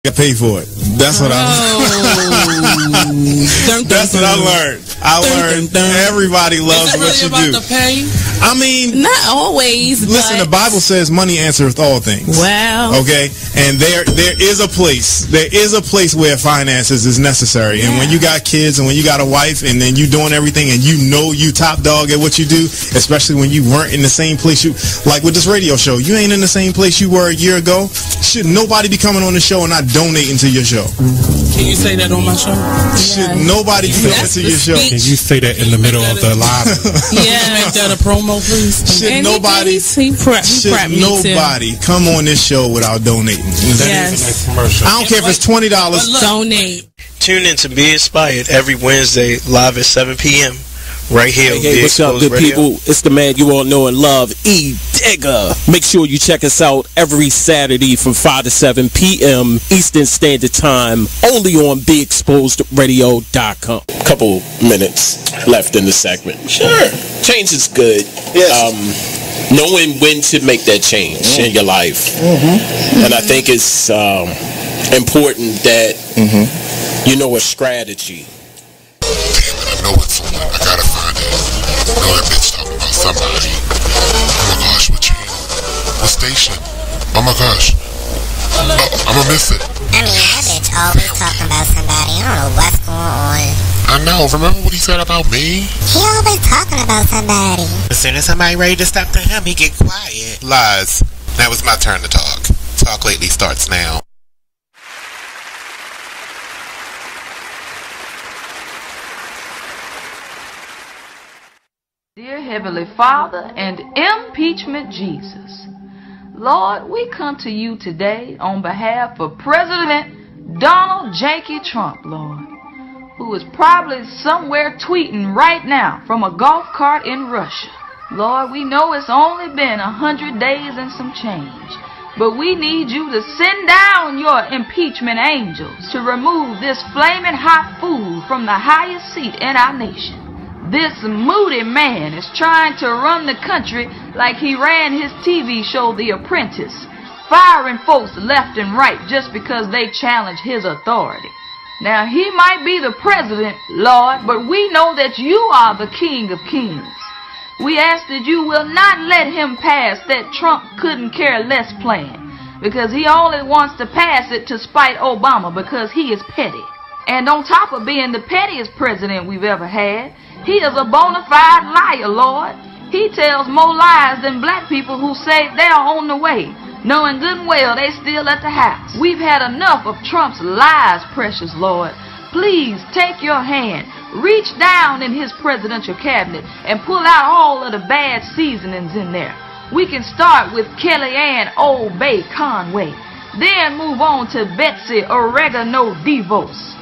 Get paid for it. That's what That's what I learned. I learned everybody loves what you do. I mean, not always. Listen, the Bible says money answereth all things. Wow. Okay, and there is a place. There is a place where finances is necessary. And when you got kids and when you got a wife and then you doing everything and you know you top dog at what you do, especially when you weren't in the same place you like with this radio show. You ain't in the same place you were a year ago. Should nobody be coming on the show and not donating to your show? Can you say that on my show? Should nobody be coming to your show? Can you say that in the middle of the live? Make that a promo, please. Should nobody come on this show without donating? That is a nice commercial. I don't care if it's $20. Donate. Tune in to Be Inspired every Wednesday live at 7 p.m. right here. Hey, what's up, good people? It's the man you all know and love, E. Digger. Make sure you check us out every Saturday from 5 to 7 p.m. Eastern Standard Time, only on BeExposedRadio.com. Couple minutes left in the segment. Sure. Change is good. Yes. Knowing when to make that change in your life. And I think it's important that you know a strategy. I know it's someone. I gotta find it. I know that bitch talking about somebody. Oh my gosh, what channel? What station? Oh my gosh. Oh, I'ma miss it. I mean, that bitch always talking about somebody. I don't know what's going on. I know. Remember what he said about me? He always talking about somebody. As soon as somebody ready to stop to him, he get quiet. Lies. Now it's my turn to talk. Talk Lately starts now. Dear Heavenly Father and Impeachment Jesus, Lord, we come to you today on behalf of President Donald J. Trump, Lord, who is probably somewhere tweeting right now from a golf cart in Russia. Lord, we know it's only been 100 days and some change, but we need you to send down your impeachment angels to remove this flaming hot fool from the highest seat in our nation. This moody man is trying to run the country like he ran his TV show The Apprentice, firing folks left and right just because they challenge his authority. Now, he might be the president, Lord, but we know that you are the King of Kings. We ask that you will not let him pass that Trump couldn't care less plan, because he only wants to pass it to spite Obama because he is petty. And on top of being the pettiest president we've ever had, he is a bona fide liar, Lord. He tells more lies than black people who say they're on the way, knowing good and well they still at the house. We've had enough of Trump's lies, precious Lord. Please take your hand, reach down in his presidential cabinet, and pull out all of the bad seasonings in there. We can start with Kellyanne Old Bay Conway, then move on to Betsy Oregano DeVos.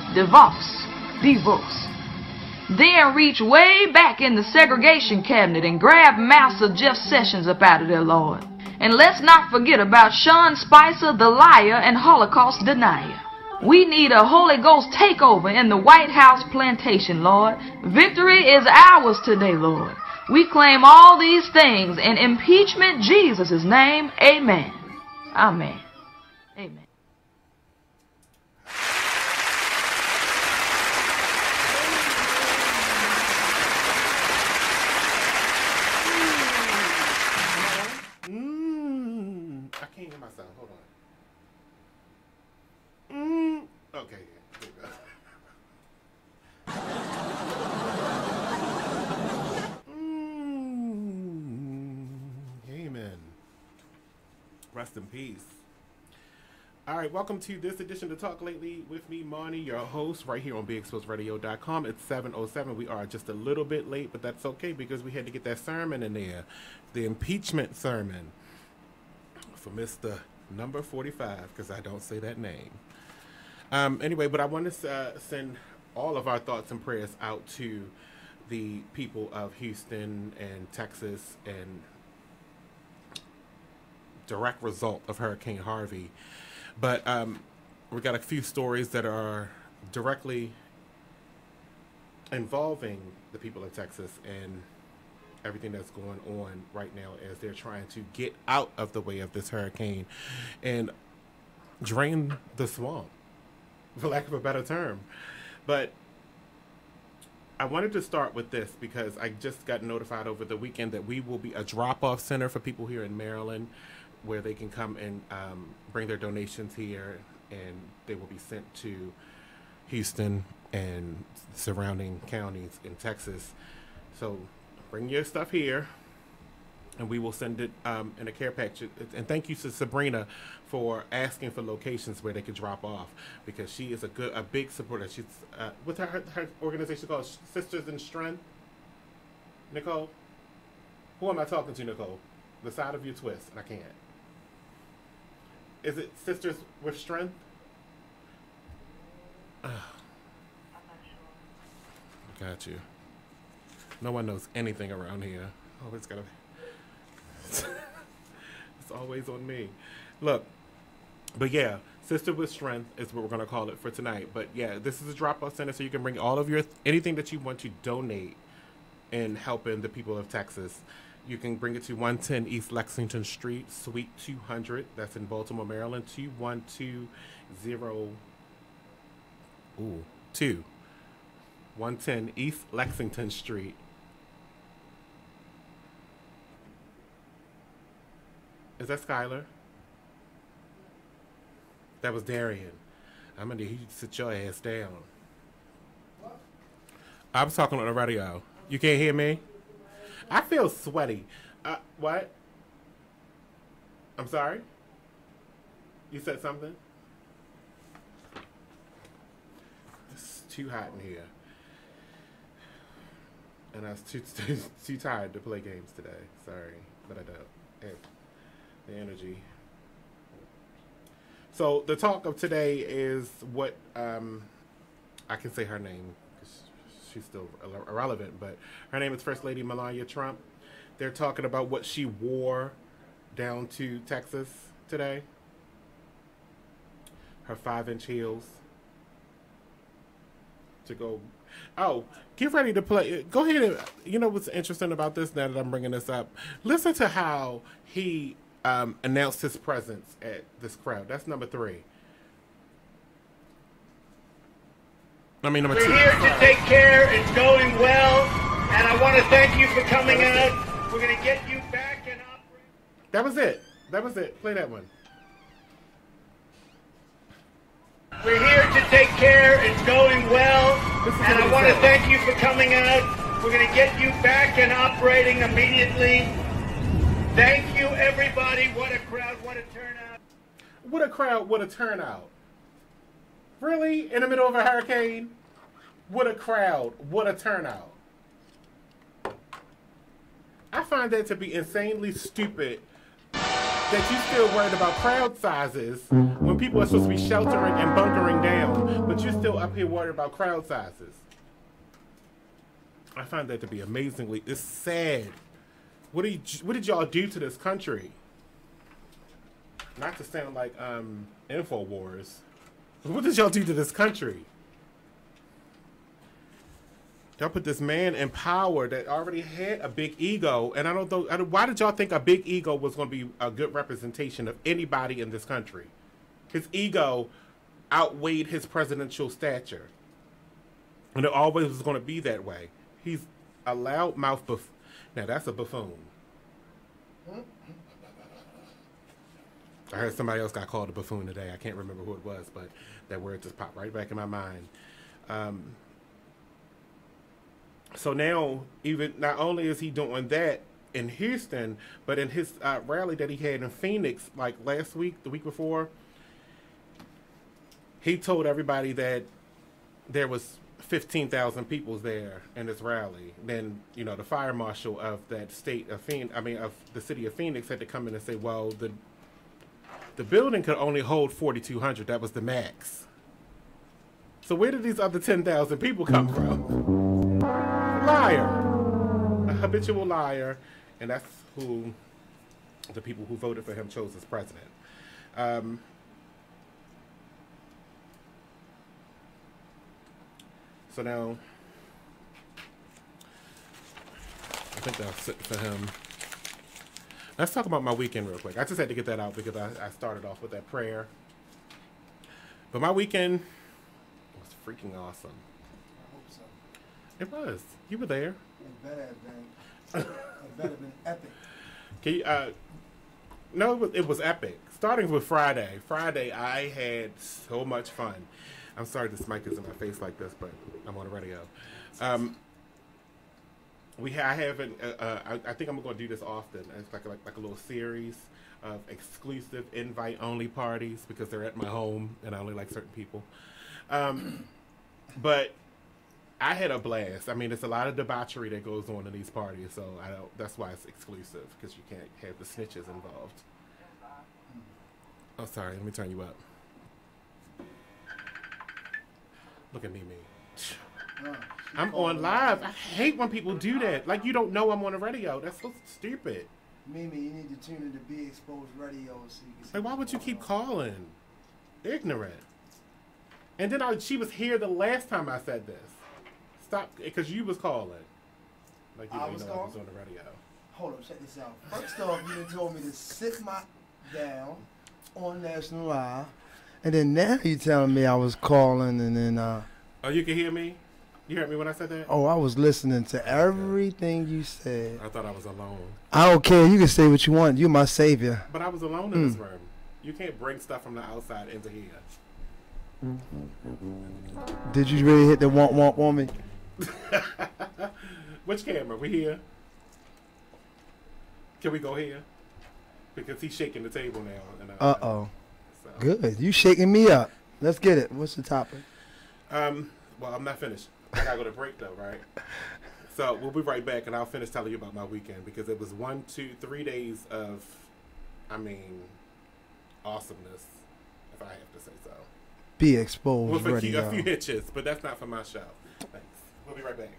Then reach way back in the segregation cabinet and grab Massa Jeff Sessions up out of there, Lord. And let's not forget about Sean Spicer, the liar and Holocaust denier. We need a Holy Ghost takeover in the White House plantation, Lord. Victory is ours today, Lord. We claim all these things in impeachment Jesus' name. Amen. Amen. Amen. I can't hear myself. Hold on. Okay, here we go. Amen. Rest in peace. All right, welcome to this edition of Talk Lately with me, Monny, your host, right here on BeExposedRadio.com. It's 7:07. We are just a little bit late, but that's okay because we had to get that sermon in there, the impeachment sermon for Mr. Number 45, because I don't say that name. Anyway, but I want to send all of our thoughts and prayers out to the people of Houston and Texas and direct result of Hurricane Harvey. But we got a few stories that are directly involving the people of Texas and everything that's going on right now as they're trying to get out of the way of this hurricane. And drain the swamp, for lack of a better term. But I wanted to start with this because I just got notified over the weekend that we will be a drop-off center for people here in Maryland, where they can come and bring their donations here, and they will be sent to Houston and surrounding counties in Texas. So bring your stuff here, and we will send it in a care package. And thank you to Sabrina for asking for locations where they could drop off, because she is a big supporter. She's what's her organization called? Sisters in Strength. Nicole, who am I talking to, Nicole? The side of your twist. I can't. Is it Sisters with Strength? Got you. No one knows anything around here. Oh, it's gotta be. It's always on me. Look, but yeah, Sister with Strength is what we're gonna call it for tonight. But yeah, this is a drop-off center, so you can bring all of your anything that you want to donate in helping the people of Texas. You can bring it to 110 East Lexington Street, Suite 200. That's in Baltimore, Maryland. 110 East Lexington Street. Is that Skylar? That was Darian. I'm gonna need you to sit your ass down. I was talking on the radio. You can't hear me? I feel sweaty. What? I'm sorry? You said something? It's too hot in here. And I was too tired to play games today. Sorry, but I don't. Hey, the energy. So the talk of today is what I can say her name because she's still irrelevant, but her name is First Lady Melania Trump. They're talking about what she wore down to Texas today. Her 5-inch heels to go. Oh, get ready to play. Go ahead and, you know what's interesting about this now that I'm bringing this up? Listen to how he announced his presence at this crowd. That's number 3. I mean, number 2. We're here to take care. It's going well. And I want to thank you for coming out. We're going to get you back and operate. That was it. That was it. Play that one. We're here to take care. It's going well. And I want to thank you for coming out. We're going to get you back and operating immediately. Thank you, everybody. What a crowd. What a turnout. What a crowd. What a turnout. Really? In the middle of a hurricane? What a crowd. What a turnout. I find that to be insanely stupid that you still worried about crowd sizes when people are supposed to be sheltering and bunkering down, but you're still up here worried about crowd sizes. I find that to be amazingly, it's sad. What did y'all do to this country? Not to sound like InfoWars. What did y'all do to this country? Y'all put this man in power that already had a big ego, and I don't know, why did y'all think a big ego was going to be a good representation of anybody in this country? His ego outweighed his presidential stature, and it always was going to be that way. He's a loudmouth buffoon. Now that's a buffoon. I heard somebody else got called a buffoon today. I can't remember who it was, but that word just popped right back in my mind. So now, even not only is he doing that in Houston, but in his rally that he had in Phoenix, like last week, the week before, he told everybody that there was 15,000 people there in this rally. Then, you know, the fire marshal of that state of of the city of Phoenix had to come in and say, well, the building could only hold 4,200. That was the max. So where did these other 10,000 people come from? Liar. A habitual liar. And that's who the people who voted for him chose as president. So now, I think that's it for him. Let's talk about my weekend real quick. I just had to get that out because I started off with that prayer. But my weekend was freaking awesome. I hope so. It was. You were there. It better have been. It better have been epic. Can you, no, it was epic. Starting with Friday. Friday, I had so much fun. I'm sorry this mic is in my face like this, but I'm on the radio. I think I'm going to do this often. It's like a little series of exclusive invite-only parties because they're at my home and I only like certain people. But I had a blast. I mean, there's a lot of debauchery that goes on in these parties, so that's why it's exclusive, because you can't have the snitches involved. Oh, sorry. Let me turn you up. Look at me. I'm on live. I hate when people do that. Like, you don't know I'm on the radio. That's so stupid. Mimi, you need to tune into Be Exposed Radio so you can see. Like, why would you keep calling? Ignorant. And then she was here the last time I said this. Stop, because you was calling. Like, you didn't know I was on the radio. Hold on, check this out. First off, you done told me to sit down on National Live, and then now you telling me I was calling, and then Oh, you can hear me? You heard me when I said that? Oh, I was listening to everything you said. I thought I was alone. I don't care. You can say what you want. You're my savior. But I was alone in this room. You can't bring stuff from the outside into here. Did you really hit the want on me? Which camera? We here? Can we go here? Because he's shaking the table now. And, Uh-oh. So. Good. You shaking me up. Let's get it. What's the topic? Well, I'm not finished. I gotta go to break though, right? So we'll be right back, and I'll finish telling you about my weekend because it was 1, 2, 3 days of, awesomeness, if I have to say so. Be Exposed With Radio. a few hitches, but that's not for my show. Thanks. We'll be right back.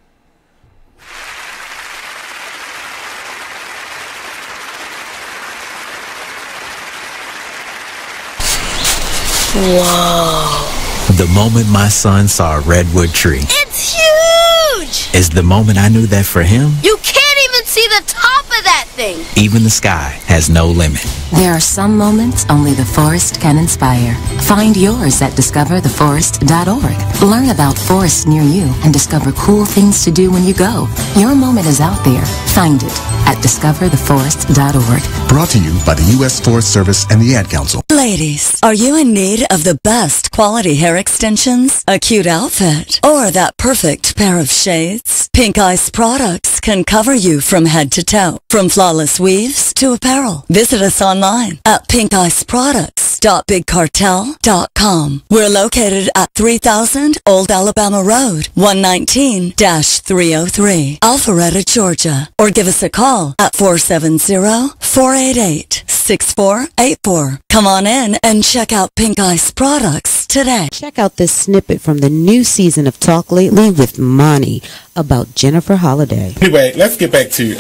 Whoa. The moment my son saw a redwood tree. It's huge! Is the moment I knew that for him, You can't even see the top of that thing! even the sky has no limit. There are some moments only the forest can inspire. Find yours at discovertheforest.org. Learn about forests near you and discover cool things to do when you go. Your moment is out there. Find it at discovertheforest.org. Brought to you by the U.S. Forest Service and the Ad Council. Ladies, are you in need of the best quality hair extensions, a cute outfit, or that perfect pair of shades? Pink Ice products can cover you from head to toe, from flawless weaves to apparel. Visit us online at pinkiceproducts.bigcartel.com. We're located at 3000 Old Alabama Road, 119-303, Alpharetta, Georgia. Or give us a call at 470-488-6484. Come on in and check out Pink Ice products today. Check out this snippet from the new season of Talk Lately with Monny about Jennifer Holliday. Anyway, let's get back to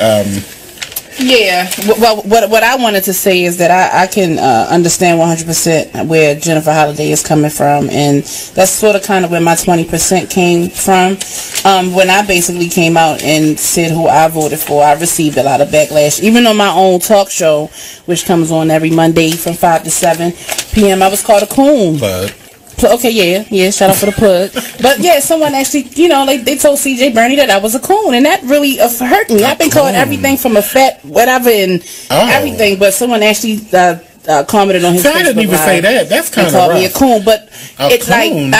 Yeah, well, what I wanted to say is that I can understand 100% where Jennifer Holliday is coming from, and that's sort of kind of where my 20% came from. When I basically came out and said who I voted for, I received a lot of backlash. Even on my own talk show, which comes on every Monday from 5 to 7 p.m., I was called a coon. Okay, yeah, shout out for the plug. But yeah, someone actually, they told CJ Bernie that I was a coon, and that really hurt me. I've been called everything from a fat whatever and everything, but someone actually commented on his Facebook I didn't even say that. That's kind of called rough. me a coon, but it's coon?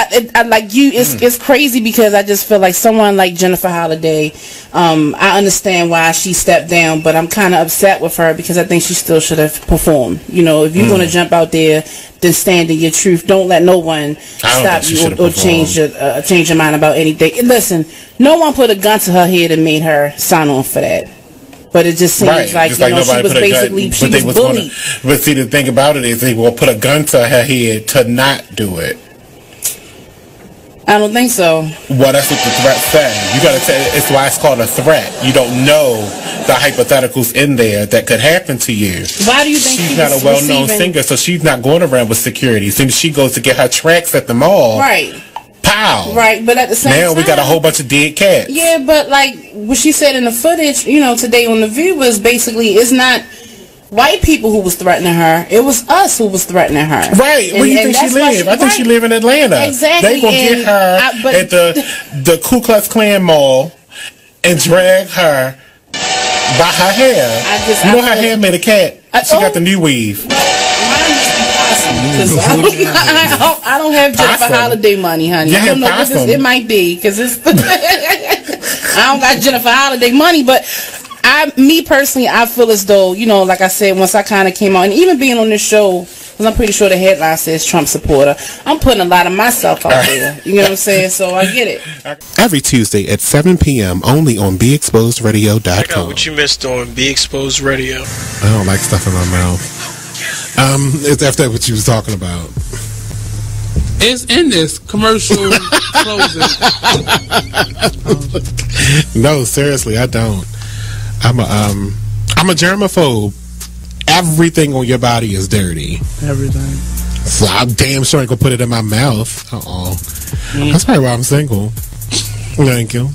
It's crazy because I just feel like someone like Jennifer Holliday, I understand why she stepped down, but I'm kind of upset with her because I think she still should have performed. If you're going to jump out there, then stand in your truth. Don't let no one stop you or change your mind about anything. And listen, no one put a gun to her head and made her sign on for that. But it just seems like, she was basically, she was bullied. But see, the thing about it is they will put a gun to her head to not do it. I don't think so. Well, that's what the threat says. You gotta tell. It's why it's called a threat. You don't know the hypotheticals in there that could happen to you. Why do you think she's not a well-known singer, so she's not going around with security. As soon as she goes to get her tracks at the mall, right? Pow! Right, but at the same time, now we got a whole bunch of dead cats. Yeah, but like what she said in the footage, today on The View was basically it's not white people who was threatening her. It was us who was threatening her. Right. Where do you think she live? I think she live in Atlanta. Exactly. They gonna get her at the Ku Klux Klan mall and drag her by her hair. Her hair made a cat. She got the new weave. I don't have Jennifer Holiday money, honey. I don't know what this, it might be because it's. I don't got Jennifer Holiday money, but me personally, I feel as though, you know, like I said, once I kind of came out, and even being on this show, because I'm pretty sure the headline says Trump supporter, I'm putting a lot of myself out there. You know what I'm saying? So I get it. Every Tuesday at 7 p.m. only on BeExposedRadio.com. Check out what you missed on Be Exposed Radio. I don't like stuff in my mouth. It's after what you was talking about. It's in this commercial closing. No, seriously, I don't. I'm a germaphobe. Everything on your body is dirty. Everything. So I'm damn sure I ain't gonna put it in my mouth. That's probably why I'm single. Thank you.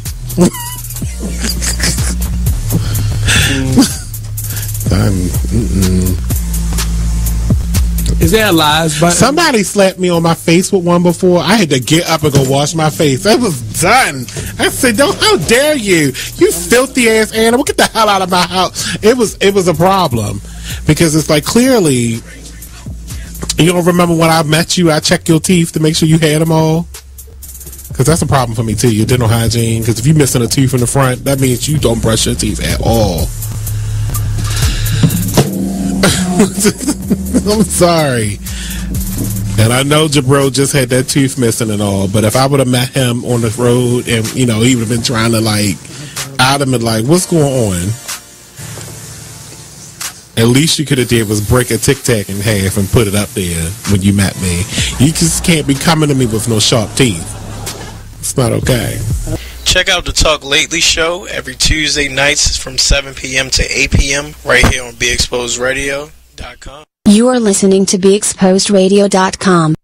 Is that a lies button? Somebody slapped me on my face with one before. I had to get up and go wash my face. That was done. I said, how dare you? You filthy ass animal. Get the hell out of my house. It was a problem. Because it's like, clearly, you don't remember when I met you, I checked your teeth to make sure you had them all? Because that's a problem for me too, your dental hygiene. Because if you're missing a tooth in the front, that means you don't brush your teeth at all. I'm sorry. And I know Jabril just had that tooth missing and all, but if I would have met him on the road and, you know, he would have been trying to, like, adamant, like, what's going on? At least you could have did was break a Tic Tac in half and put it up there when you met me. You just can't be coming to me with no sharp teeth. It's not okay. Check out the Talk Lately show every Tuesday nights from 7 p.m. to 8 p.m. right here on BeExposedRadio.com. You are listening to BeExposedRadio.com.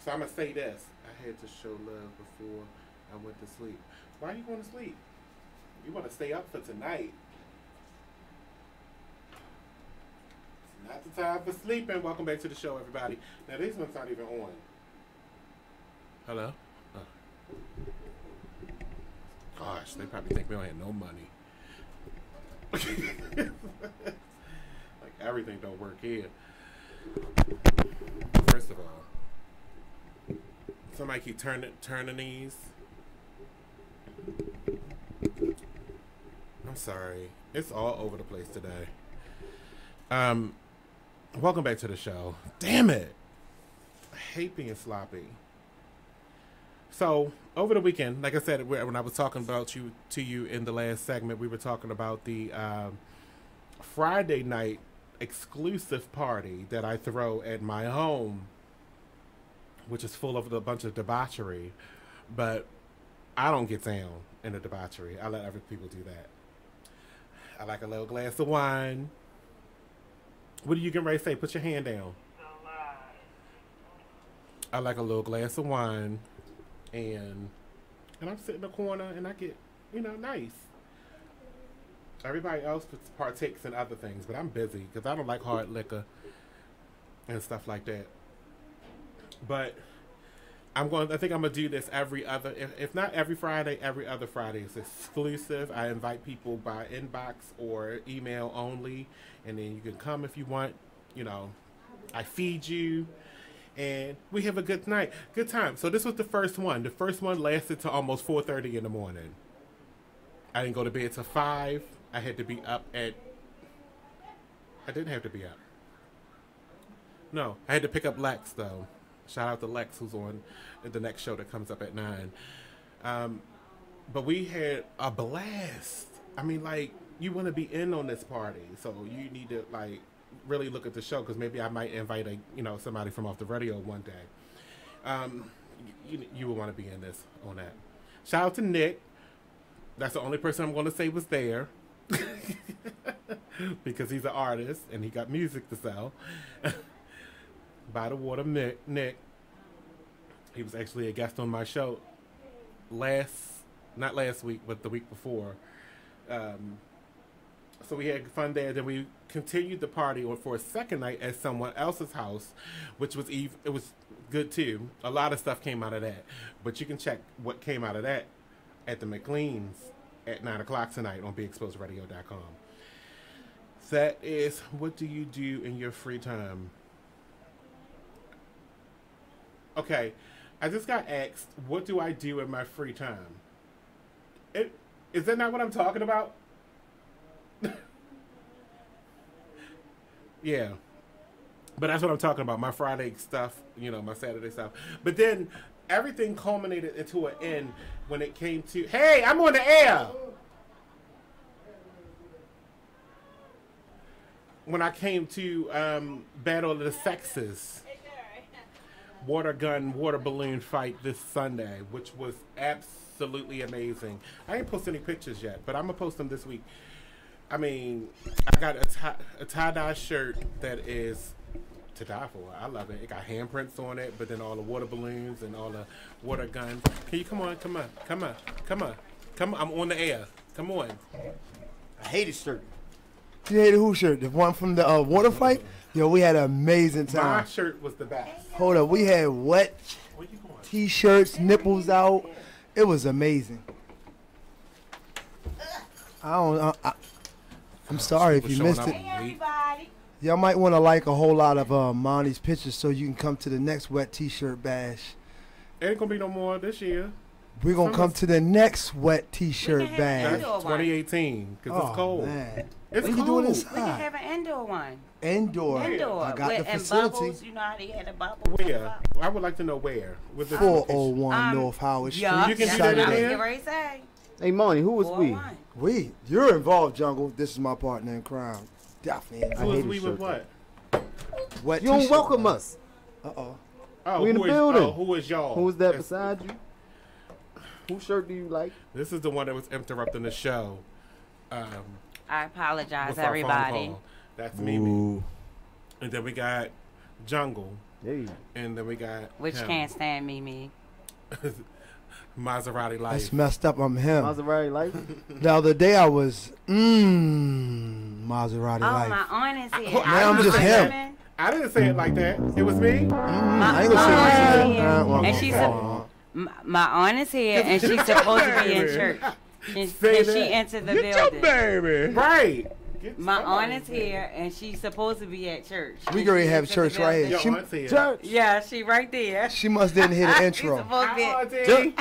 So I'm going to say this. I had to show love before I went to sleep. Why are you going to sleep? You want to stay up for tonight. It's not the time for sleeping. Welcome back to the show, everybody. Now, these ones aren't even on. Hello? Oh. Gosh, they probably think we don't have no money. Like, everything don't work here. First of all, somebody keep turning these. I'm sorry. It's all over the place today. Welcome back to the show. Damn it. I hate being sloppy. So, over the weekend, like I said, when I was talking about to you in the last segment, we were talking about the Friday night exclusive party that I throw at my home, which is full of a bunch of debauchery. But I don't get down in the debauchery. I let other people do that. I like a little glass of wine. What are you getting ready to say? Put your hand down. I like a little glass of wine, and I'm sitting in the corner, and I get, nice. Everybody else partakes in other things, but I'm busy because I don't like hard liquor and stuff like that. But I think I'm gonna do this every other, if not every Friday, every other Friday. It's exclusive. I invite people by inbox or email only, and then you can come if you want. I feed you, and we have a good time. So this was the first one. The first one lasted till almost 4:30 in the morning. I didn't go to bed till 5. I had to be up at. I didn't have to be up. No, I had to pick up Lex though. Shout out to Lex, who's on the next show that comes up at 9. But we had a blast. I mean, like, you want to be in on this party, so you need to, like, really look at the show, because maybe I might invite somebody from off the radio one day. You would want to be in this on that. Shout out to Nick. That's the only person I'm going to say was there. because he's an artist and he got music to sell. By the Water Nick. He was actually a guest on my show not last week, but the week before. So we had fun there. Then we continued the party for a second night at someone else's house, which was it was good too. A lot of stuff came out of that, but you can check what came out of that at the McLean's at 9 o'clock tonight on BeExposedRadio.com. That is, what do you do in your free time? Okay, I just got asked, what do I do in my free time? Is that not what I'm talking about? Yeah. But that's what I'm talking about, my Friday stuff, my Saturday stuff. But then everything culminated into an end when it came to, hey, I'm on the air! When I came to Battle of the Sexes, water gun, water balloon fight this Sunday, which was absolutely amazing. I ain't posted any pictures yet, but I'm going to post them this week. I mean, I got a tie-dye shirt that is to die for. I love it. It got handprints on it, but then all the water balloons and all the water guns. Can you come on? I'm on the air. Come on. I hate his shirt. You hated whose shirt? The one from the water fight? Yo, we had an amazing time. My shirt was the best. Hold up, we had wet T-shirts, nipples out. It was amazing. I'm sorry if you missed it. Y'all might want to like a whole lot of Monty's pictures so you can come to the next wet T-shirt bash. Ain't gonna be no more this year. We're gonna come to the next wet T-shirt bash. That's 2018 because it's cold. Man. It's we cold. can do it We inside. can have an indoor one. Indoor. I got the facility. Bubbles, you know how they had the bubbles. Where? I would like to know where. With the 401 North Howard Street. You can do that in here? Hey, Money, who was we? You're involved, Jungle. This is my partner in crime. Definitely. Who was we with what? Wet You don't T-shirt welcome bash. us. Oh, we in the building. Who is y'all? Who is that beside you? Whose shirt do you like? This is the one that was interrupting the show. I apologize, with our phone everybody. call. That's Mimi. And then we got Jungle. Hey. And then we got Which him. can't stand Mimi. Maserati Lyfe. That's messed up. I'm him. Maserati Life. The other day I was Maserati Life. Oh, my aunt is here. Now I'm just him. I didn't say it like that. It was me. I ain't gonna say it. And she's my aunt is here, and she's supposed to be in church. Can she enter the building? Baby. Right. My aunt is here, and she's supposed to be at church. We gonna have church right here. Your aunt's here. Church. Yeah, she right there. She must didn't hear the intro. She's supposed to be at Auntie.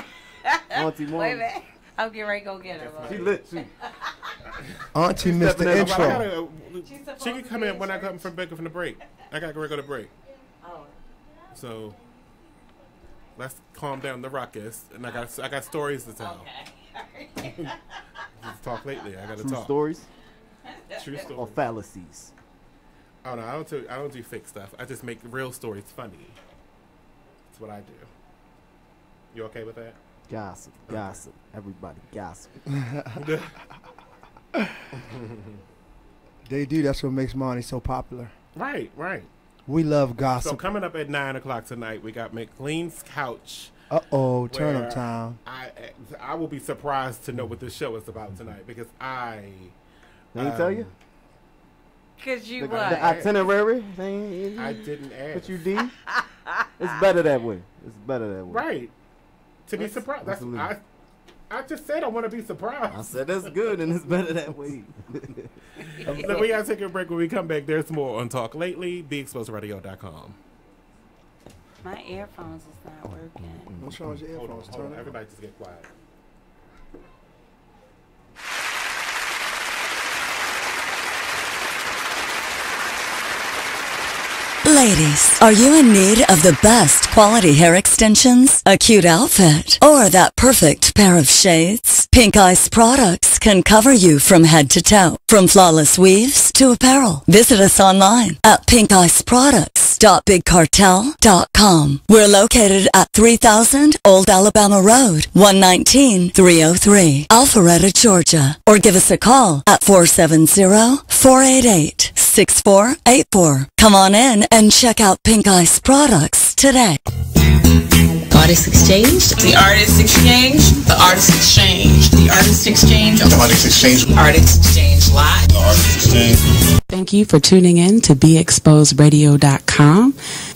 Auntie Wait a Money. minute. I'm getting ready to go get her. She lit. Auntie missed the intro. She can come in when I come from the break. I gotta go to break. Oh. So let's calm down the ruckus, and I got stories to tell. Okay. Just talk lately. I gotta True talk. stories True stories. or fallacies? Oh no, I don't do fake stuff. I just make real stories funny. That's what I do. You okay with that? Gossip. Everybody gossip. They do. That's what makes Monty so popular. Right. We love gossip. So coming up at 9 o'clock tonight, we got McLean's Couch. Turn up time. I will be surprised to know what this show is about tonight because They didn't tell you? Cause you The what? itinerary? I didn't ask. But you did? It's better that way. Right. To be surprised. I just said I want to be surprised. I said that's good and it's better that way. Look, we got to take a break. When we come back, there's more on Talk Lately. BeExposedRadio.com. My earphones is not working. What's wrong with your earphones? Hold on. Everybody just get quiet. Ladies, are you in need of the best quality hair extensions, a cute outfit, or that perfect pair of shades? Pink Ice products can cover you from head to toe, from flawless weaves to apparel. Visit us online at pinkiceproducts.com. Stopbigcartel.com. We're located at 3000 Old Alabama Road, 119-303, Alpharetta, Georgia. Or give us a call at 470-488-6484. Come on in and check out Pink Ice products today. Artist Exchange. The Artist Exchange. The Artist Exchange. The Artist Exchange. The Artist Exchange. Artist Exchange Live. The Artist Exchange. Thank you for tuning in to BeExposedRadio.com.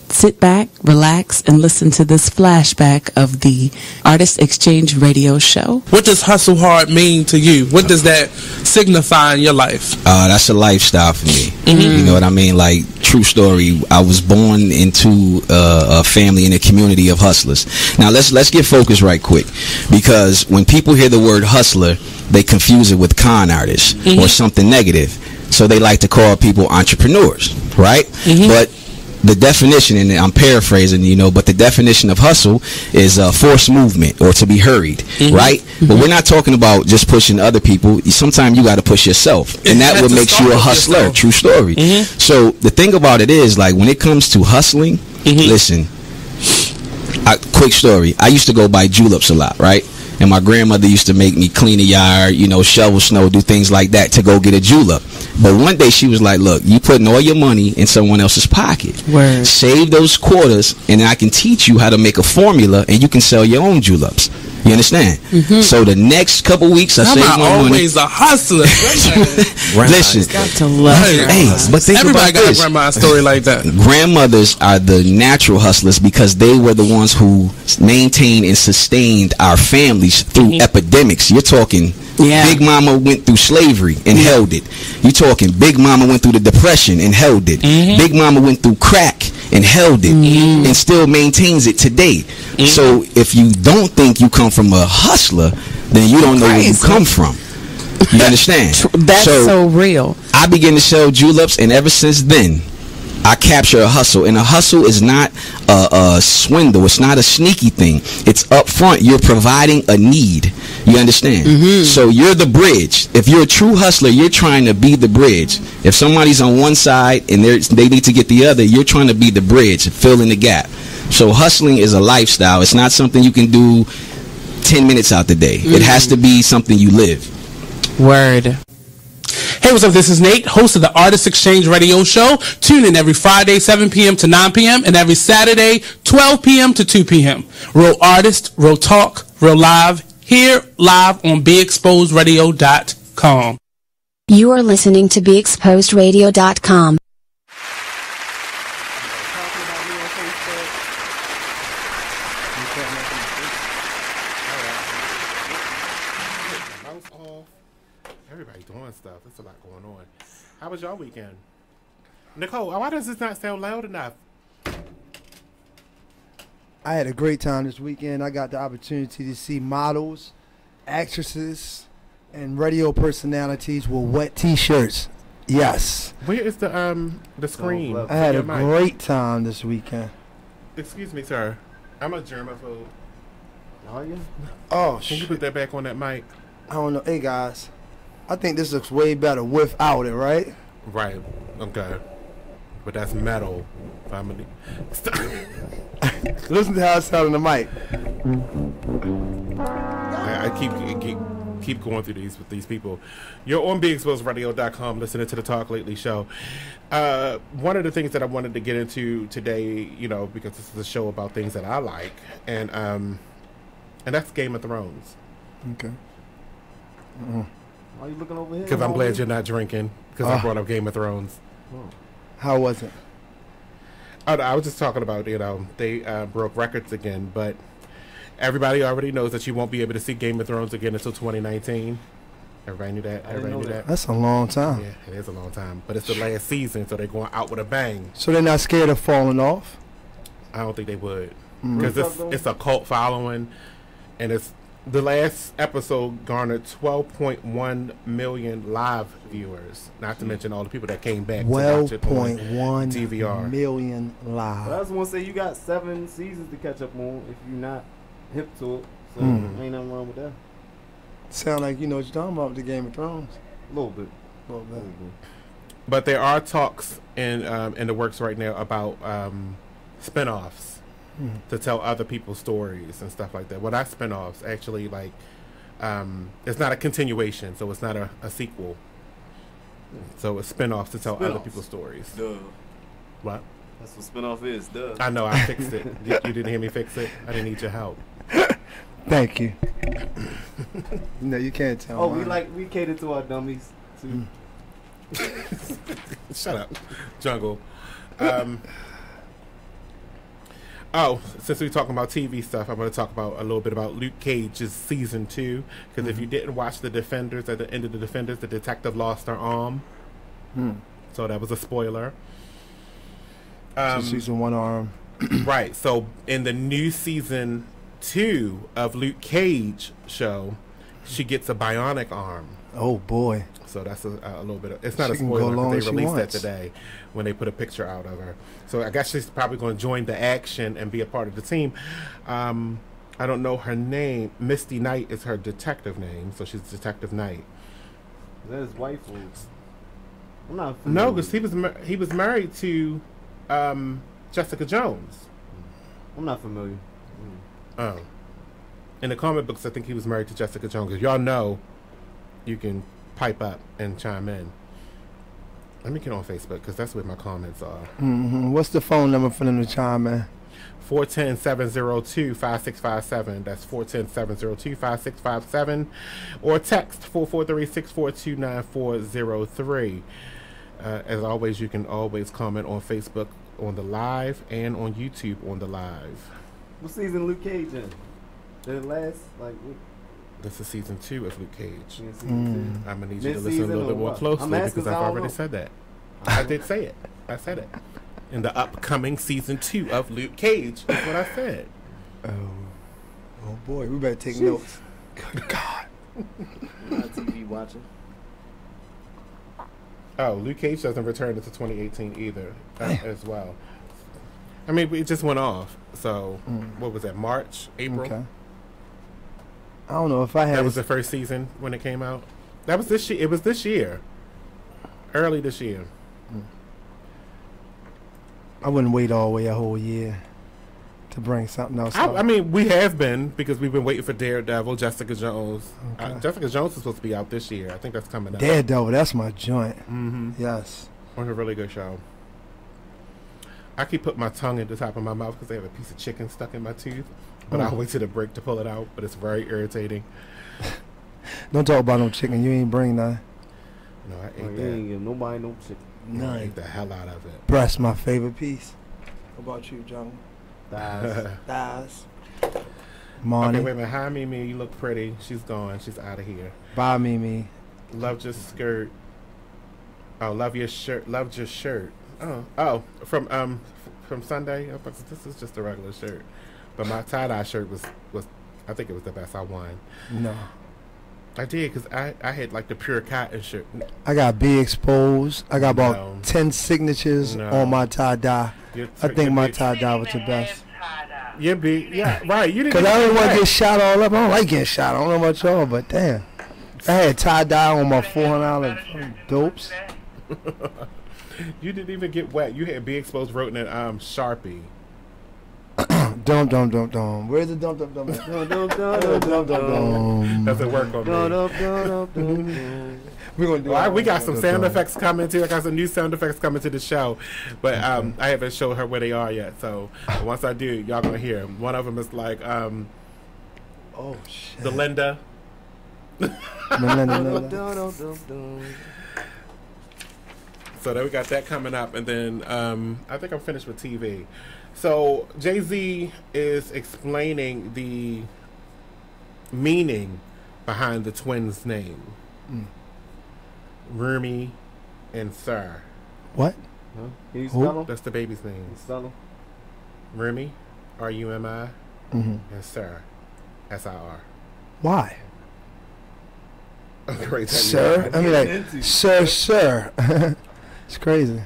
Sit back, relax, and listen to this flashback of the Artist Exchange Radio Show. What does hustle hard mean to you? What does that signify in your life? That's a lifestyle for me. You know what I mean? Like, true story, I was born into a family in a community of hustlers. Now, let's get focused right quick, because when people hear the word hustler, they confuse it with con artist or something negative. So they like to call people entrepreneurs, right? But the definition, and I'm paraphrasing, but the definition of hustle is forced movement or to be hurried, right? But we're not talking about just pushing other people. Sometimes you got to push yourself, and that what makes you a hustler. True story. So the thing about it is, like, when it comes to hustling, listen, quick story. I used to go buy juleps a lot, right? And my grandmother used to make me clean the yard, shovel snow, do things like that to go get a julep. But one day she was like, look, you putting all your money in someone else's pocket. Word. Save those quarters, and I can teach you how to make a formula, and you can sell your own juleps. You understand? So the next couple weeks, I saved my money. Always a hustler. Listen, got to love but think everybody about got this. a grandma story like that. Grandmothers are the natural hustlers because they were the ones who maintained and sustained our families through epidemics. You're talking Big Mama went through slavery and held it. You're talking Big Mama went through the Depression and held it. Big Mama went through crack and held it and still maintains it today. So if you don't think you come from a hustler, then you don't know where you come from. You understand? That's so real. I began to sell juleps, and ever since then, I capture a hustle. And a hustle is not a swindle. It's not a sneaky thing. It's up front. You're providing a need. You understand? So you're the bridge. If you're a true hustler, you're trying to be the bridge. If somebody's on one side and they need to get the other, you're trying to be the bridge, filling the gap. So hustling is a lifestyle. It's not something you can do 10 minutes out the day. It has to be something you live. Word. Hey, what's up? This is Nate, host of the Artist Exchange Radio Show. Tune in every Friday, 7 p.m. to 9 p.m. and every Saturday, 12 p.m. to 2 p.m. Real artist, real talk, real live, here live on BeExposedRadio.com. You are listening to BeExposedRadio.com. Everybody doing stuff. There's a lot going on. How was your weekend? Nicole, why does this not sound loud enough? I had a great time this weekend. I got the opportunity to see models, actresses, and radio personalities with wet T-shirts. Yes. Where is the screen? I had a great time this weekend. Excuse me, sir. I'm a germaphobe. Are you? Oh, Can you put that back on that mic? I don't know. Hey, guys. I think this looks way better without it, right? Right. Okay. But that's metal. Family. Listen to how it sounds on the mic. I keep going through these with these people. You're on BeExposedRadio.com listening to the Talk Lately show. One of the things that I wanted to get into today, because this is a show about things that I like, and that's Game of Thrones. Okay. Why are you looking over here? Because I'm glad you're not drinking, because I brought up Game of Thrones. How was it? I was just talking about, they broke records again, but everybody already knows that you won't be able to see Game of Thrones again until 2019. Everybody knew that? Everybody knew that? That's a long time. Yeah, it is a long time. But it's the last season, so they're going out with a bang. So they're not scared of falling off? I don't think they would. Because it's a cult following, and the last episode garnered 12.1 million live viewers, not to mention all the people that came back to watch it on DVR. Million live. But I just want to say you got 7 seasons to catch up on if you're not hip to it. So ain't nothing wrong with that. Sound like you know what you're talking about with the Game of Thrones. A little bit. But there are talks in the works right now about spinoffs to tell other people's stories and stuff like that. Well, not spinoffs, actually, like it's not a continuation, so it's not a sequel. So it's spinoffs to tell other people's stories. Duh. What? That's what spinoff is. Duh. I know. I fixed it. You didn't hear me fix it. I didn't need your help. Thank you. No, you can't tell. Oh, we cater to our dummies too. Shut up, Jungle. Since we're talking about TV stuff, I'm going to talk about a little bit about Luke Cage's season 2. Because if you didn't watch The Defenders, at the end of The Defenders, the detective lost her arm. So that was a spoiler. So she's in one arm. Right. So in the new season 2 of Luke Cage show, she gets a bionic arm. Oh boy. So that's a little bit of, it's not a spoiler because they released that today when they put a picture out of her. So I guess she's probably going to join the action and be a part of the team. I don't know her name. Misty Knight is her detective name, so she's Detective Knight. Is that his wife? Or? I'm not familiar. No, because he was married to Jessica Jones. I'm not familiar. Oh. In the comic books, I think he was married to Jessica Jones. If y'all know, you can pipe up and chime in. Let me get on Facebook because that's where my comments are. What's the phone number for them to chime in? 410-702-5657. That's 410-702-5657. Or text 443-642-9403. As always, you can always comment on Facebook on the live and on YouTube on the live. What season Luke Cage in? Did it last? Like, this is season 2 of Luke Cage. I'm going to need you to listen a little bit more closely because I've already said that. I did say it. I said it. In the upcoming season 2 of Luke Cage is what I said. Oh boy, we better take notes. Good God. Not TV watching. Oh, Luke Cage doesn't return until 2018 either, as well. I mean, it just went off. So, what was that, March, April? Okay. I don't know if I had... That was the first season when it came out? That was this year. It was this year. Early this year. I wouldn't wait all the way a whole year to bring something else out. I mean, we have been, because we've been waiting for Daredevil, Jessica Jones. Okay. Jessica Jones is supposed to be out this year. I think that's coming out. Daredevil, that's my joint. Yes. On a really good show. I keep putting my tongue at the top of my mouth because I have a piece of chicken stuck in my tooth. But I'll wait to the break to pull it out. But it's very irritating. Don't talk about no chicken. You ain't bring none. No, I ate that. You ain't give nobody no chicken. No, I ate the hell out of it. Breast, my favorite piece. What about you, John? Thighs. Monny. Okay, wait a minute. Hi, Mimi. You look pretty. She's gone. She's out of here. Bye, Mimi. Love your skirt. Oh, love your shirt. Loved your shirt. Oh, from Sunday. This is just a regular shirt, but my tie-dye shirt was I think it was the best I won. No, I did because I had like the pure cotton shirt. I got Be Exposed. I got about 10 signatures on my tie-dye. I think my tie-dye was the best. Yeah, right. You didn't. Because I don't want to get shot all up. I don't like getting shot. I don't know about y'all, but damn, I had tie-dye on my $400 dopes. You didn't even get wet. You had Be Exposed wrote in Sharpie. Dum. Where's the dum? Doesn't work on me. We're gonna do. All right, we got some sound effects coming too. I got some new sound effects coming to the show, but I haven't showed her where they are yet. So once I do, y'all gonna hear them. One of them is like, oh shit, the Linda. So then we got that coming up, and then I think I'm finished with TV. So Jay-Z is explaining the meaning behind the twins' name, Rumi and Sir. What? Huh? Can you spell them? That's the baby's name. Can you spell them? Rumi, R-U-M-I, and Sir, S-I-R. Why? Great. Sir? I mean, like, sir. It's crazy.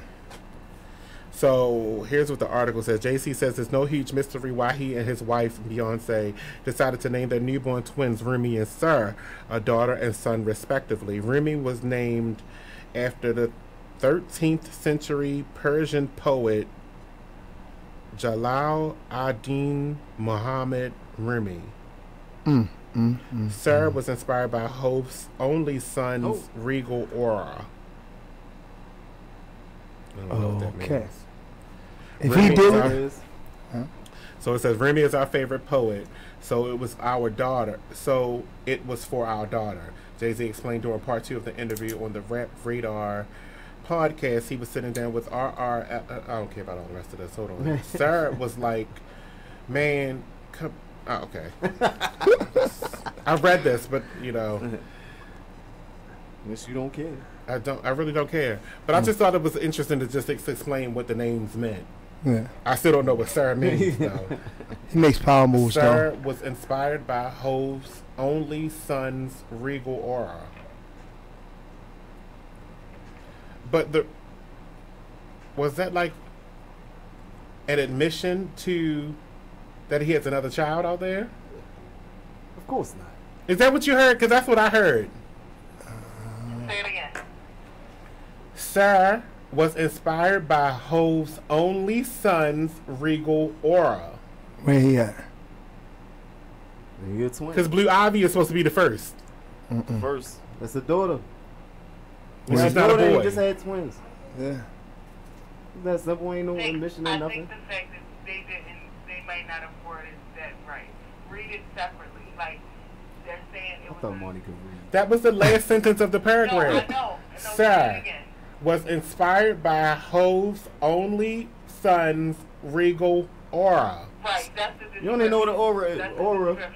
So here's what the article says. JC says it's no huge mystery why he and his wife, Beyonce, decided to name their newborn twins Rumi and Sir, a daughter and son respectively. Rumi was named after the 13th century Persian poet Jalal ad-Din Muhammad Rumi. Sarah was inspired by Hope's only son's regal aura. I don't know what that means. If he did, so it says Remy is our favorite poet. So it was our daughter. So it was for our daughter. Jay-Z explained during part 2 of the interview on the Rap Radar podcast. He was sitting down with RR. I don't care about all the rest of this. Hold on. Sarah was like, "Man, come." Oh, okay. I read this, but you know, unless you don't care. I really don't care. But I just thought it was interesting to just explain what the names meant. Yeah. I still don't know what Sarah means though. He makes power moves. Sarah was inspired by Hove's only son's regal aura. But was that like an admission to that he has another child out there? Of course not. Is that what you heard? Because that's what I heard. Say it again. Sarah was inspired by Hove's only son's regal aura. Where he at? You're a twin. Because Blue Ivy is supposed to be the first. First. That's a daughter. Well, she's not a boy. They just had twins. Yeah. That simple, ain't no admission or nothing. I think the fact that they might not have worded that right. Read it separately. Like, they're saying it was. I thought Money could read. That was the last sentence of the paragraph. No, I know. Sarah was inspired by Hove's only son's regal aura. Right, that's the description. You only know what the aura is. Aura.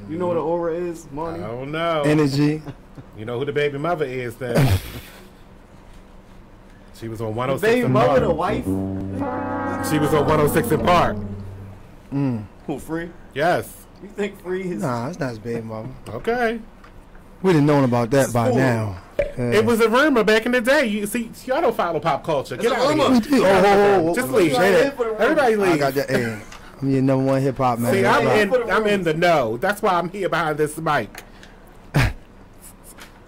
You know what an aura is, Money? I don't know. Energy. You know who the baby mother is then. She was on 106 baby in mother, Park. the wife? She was on 106 in Park. Who, Free? Yes. You think Free is... Nah, it's not his baby mama. Okay. We'd have known about that by now. It was a rumor back in the day. You see, y'all don't follow pop culture. Get out of here. We do. Just leave. Everybody leave. I got that. Hey, I'm your number one hip hop man. See, I'm in the know. That's why I'm here behind this mic.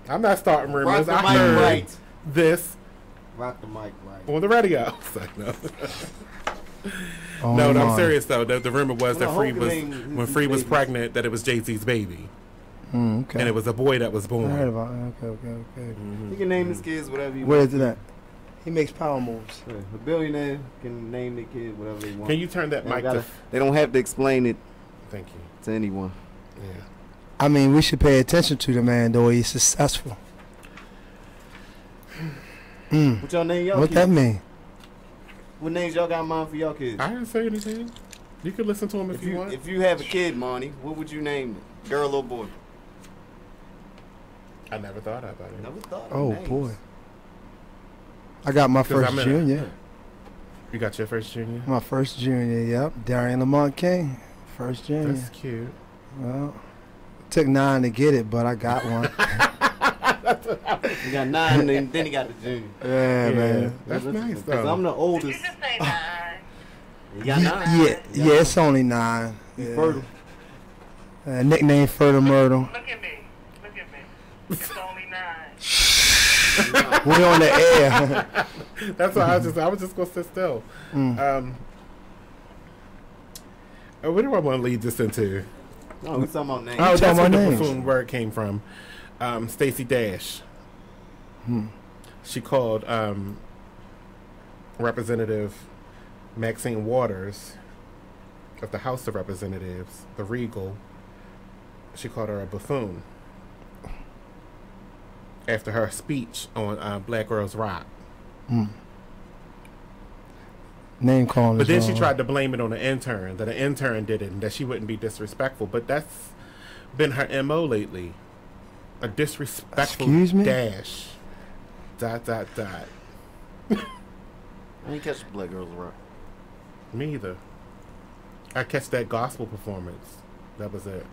I'm not starting rumors. Rock the I mic heard right. this Rock the mic right. on the radio. Like, no. Oh, No, I'm my. serious though. The rumor was Well, that I Free hope was it ain't when his Free was baby. pregnant that it was Jay-Z's baby, Okay. and it was a boy that was I born. heard about it. Okay. You can name his kids whatever you Where want. is it at? He makes power moves. Yeah, a billionaire can name their kid whatever they want. Can you turn that They mic gotta- to? They don't have to explain it Thank you. to anyone. Yeah. I mean, we should pay attention to the man, though. He's successful. What y'all name y'all What kids? that mean? What names y'all got in mind for y'all kids? I didn't say anything. You can listen to him if you want. If you have a kid, Monty, what would you name it? Girl or boy? I never thought about it. Never thought of Oh names. boy. I got my 'Cause first I'm in junior. You got your first junior? My first junior, yep. Darian Lamont King. First junior. That's cute. Well, took 9 to get it, but I got one. You got 9, and then he got the junior. Yeah, man. That's nice, Because though. I'm the oldest. You just say 9. You got 9. Yeah, it's only 9. You Yeah. fertile. Nickname Fertile Myrtle. Look at me. It's only 9. We on the air. That's why I was just gonna sit still. Where do I want to lead this into? No, we're talking about names. Oh, that's where the names. buffoon word came from. Stacey Dash. She called Representative Maxine Waters of the House of Representatives, the Regal. She called her a buffoon after her speech on Black Girls Rock. Name calling. But then is she wrong. tried to blame it on the intern, that an intern did it and that she wouldn't be disrespectful. But that's been her MO lately. A disrespectful Excuse me? dash. ... I ain't catch Black Girls Rock. Me either. I catch that gospel performance. That was it.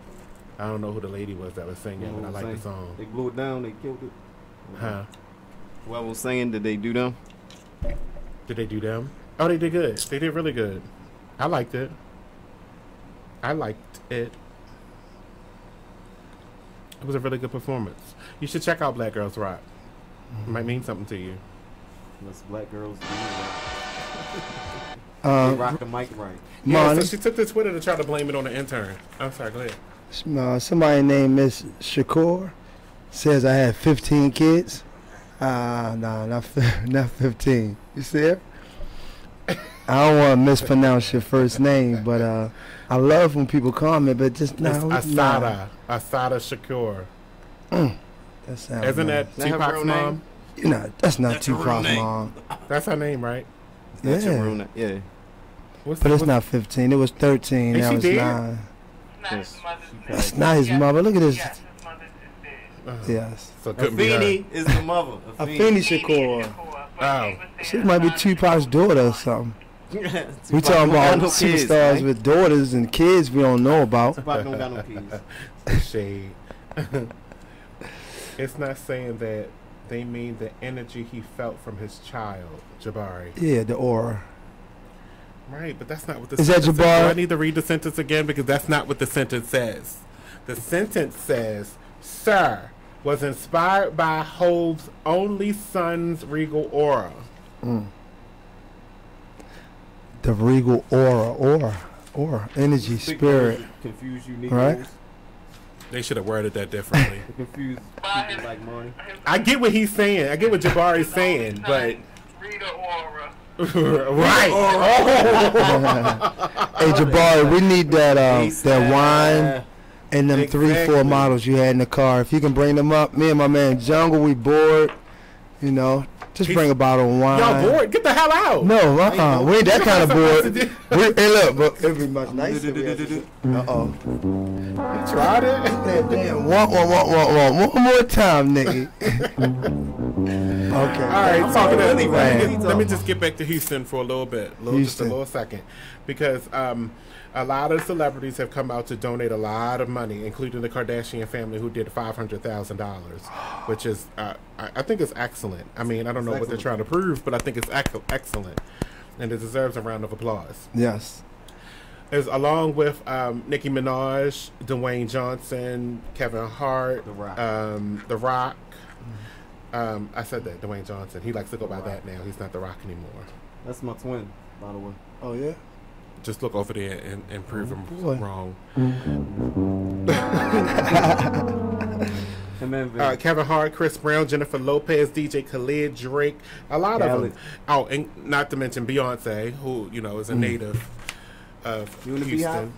I don't know who the lady was that was singing, but I like the song. They blew it down, they killed it. Huh? Whoever was singing, did they do them? Did they do them? Oh, they did good. They did really good. I liked it. It was a really good performance. You should check out Black Girls Rock. It might mean something to you. Unless black girls do that. They rock the mic right. Yeah, so she took to Twitter to try to blame it on the intern. I'm sorry, go ahead. Somebody named Miss Shakur says I had 15 kids. No, not 15. You see her? I don't want to mispronounce your first name, but I love when people comment, but just no. Asada Shakur. That sounds Isn't nice. that Tupac's mom? That's not Tupac's mom. That's her name, right? That's your real name. Yeah. But it's not 15. It was 13. That was 9. That's not his mother. Look at this. Yes. So it couldn't be her. Afeni is the mother. Afeni Shakur. Oh. She might be Tupac's daughter or something. We talking about superstars right? with daughters and kids we don't know about. Tupac don't got no kids. Shade. It's not saying that they mean the energy he felt from his child, Jabari. Yeah, the aura. Right, but that's not what the Is that sentence Jabari? says. Do I need to read the sentence again? Because that's not what the sentence says. The sentence says, Sir, was inspired by Hove's only son's regal aura. The regal aura, energy, spirit. Confuse you, right? They should have worded that differently. Confuse people like Money. I get what he's saying. I get what Jabari's saying, but right. Hey Jabari, we need that that wine and them 3-4 models you had in the car. If you can bring them up, me and my man Jungle, we bored. You know, just bring a bottle of wine. Y'all bored? Get the hell out. No, we ain't that kind of bored. Hey, look, but it'd be much nicer. Uh-oh. You tried it? Damn, one more time, nigga. Okay. All right, talking really let me just get back to Houston for a little bit, just a little second, because a lot of celebrities have come out to donate a lot of money, including the Kardashian family, who did $500,000, which is, I think it's excellent. I mean, I don't know what they're trying to prove, but I think it's excellent, and it deserves a round of applause. Yes. Is along with Nicki Minaj, Dwayne Johnson, Kevin Hart, The Rock. I said that, Dwayne Johnson. He likes to go by that now. He's not The Rock anymore. That's my twin, by the way. Oh, yeah? Just look over there and prove him wrong. Kevin Hart, Chris Brown, Jennifer Lopez, DJ Khaled, Drake, a lot of them. Oh, and not to mention Beyonce, who is a native of Houston,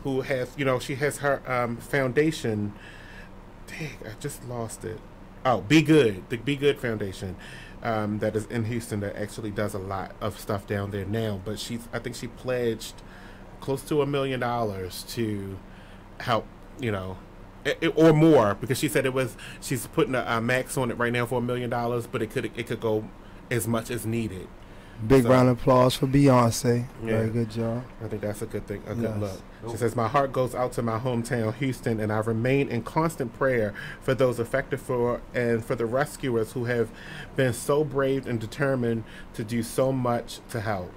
who has she has her foundation. Dang, I just lost it. Oh, Be Good, the Be Good Foundation. That is in Houston that actually does a lot of stuff down there now. But I think she pledged close to $1 million to help, or more, because she said she's putting a max on it right now for $1 million, but it could go as much as needed. Big round of applause for Beyonce. Yeah. Very good job. I think that's a good thing, a good look. She says, my heart goes out to my hometown, Houston, and I remain in constant prayer for those affected and for the rescuers who have been so brave and determined to do so much to help.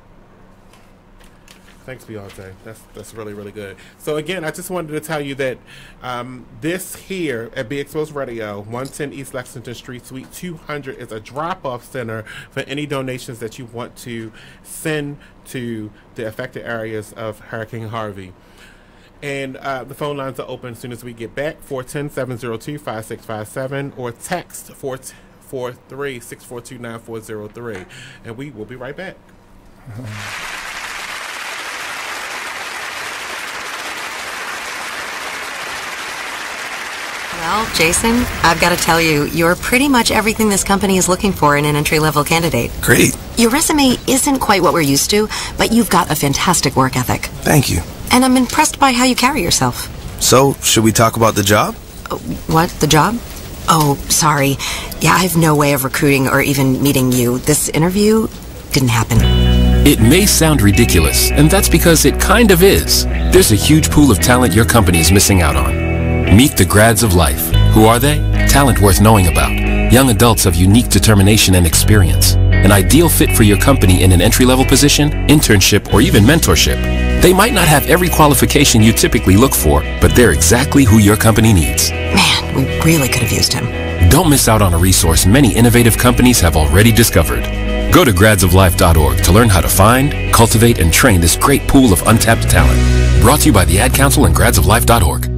Thanks, Beyonce. That's really, really good. So, again, I just wanted to tell you that this here at Be Exposed Radio, 110 East Lexington Street, Suite 200, is a drop-off center for any donations that you want to send to the affected areas of Hurricane Harvey. And the phone lines are open as soon as we get back, 410-702-5657, or text 443-642-9403. And we will be right back. Well, Jason, I've got to tell you, you're pretty much everything this company is looking for in an entry-level candidate. Great. Your resume isn't quite what we're used to, but you've got a fantastic work ethic. Thank you. And I'm impressed by how you carry yourself. So, should we talk about the job? What? The job? Oh, sorry. Yeah, I have no way of recruiting or even meeting you. This interview didn't happen. It may sound ridiculous, and that's because it kind of is. There's a huge pool of talent your company is missing out on. Meet the grads of Lyfe. Who are they? Talent worth knowing about. Young adults of unique determination and experience. An ideal fit for your company in an entry-level position, internship, or even mentorship. They might not have every qualification you typically look for, but they're exactly who your company needs. Man, we really could have used him. Don't miss out on a resource many innovative companies have already discovered. Go to gradsoflife.org to learn how to find, cultivate, and train this great pool of untapped talent. Brought to you by the Ad Council and gradsoflife.org.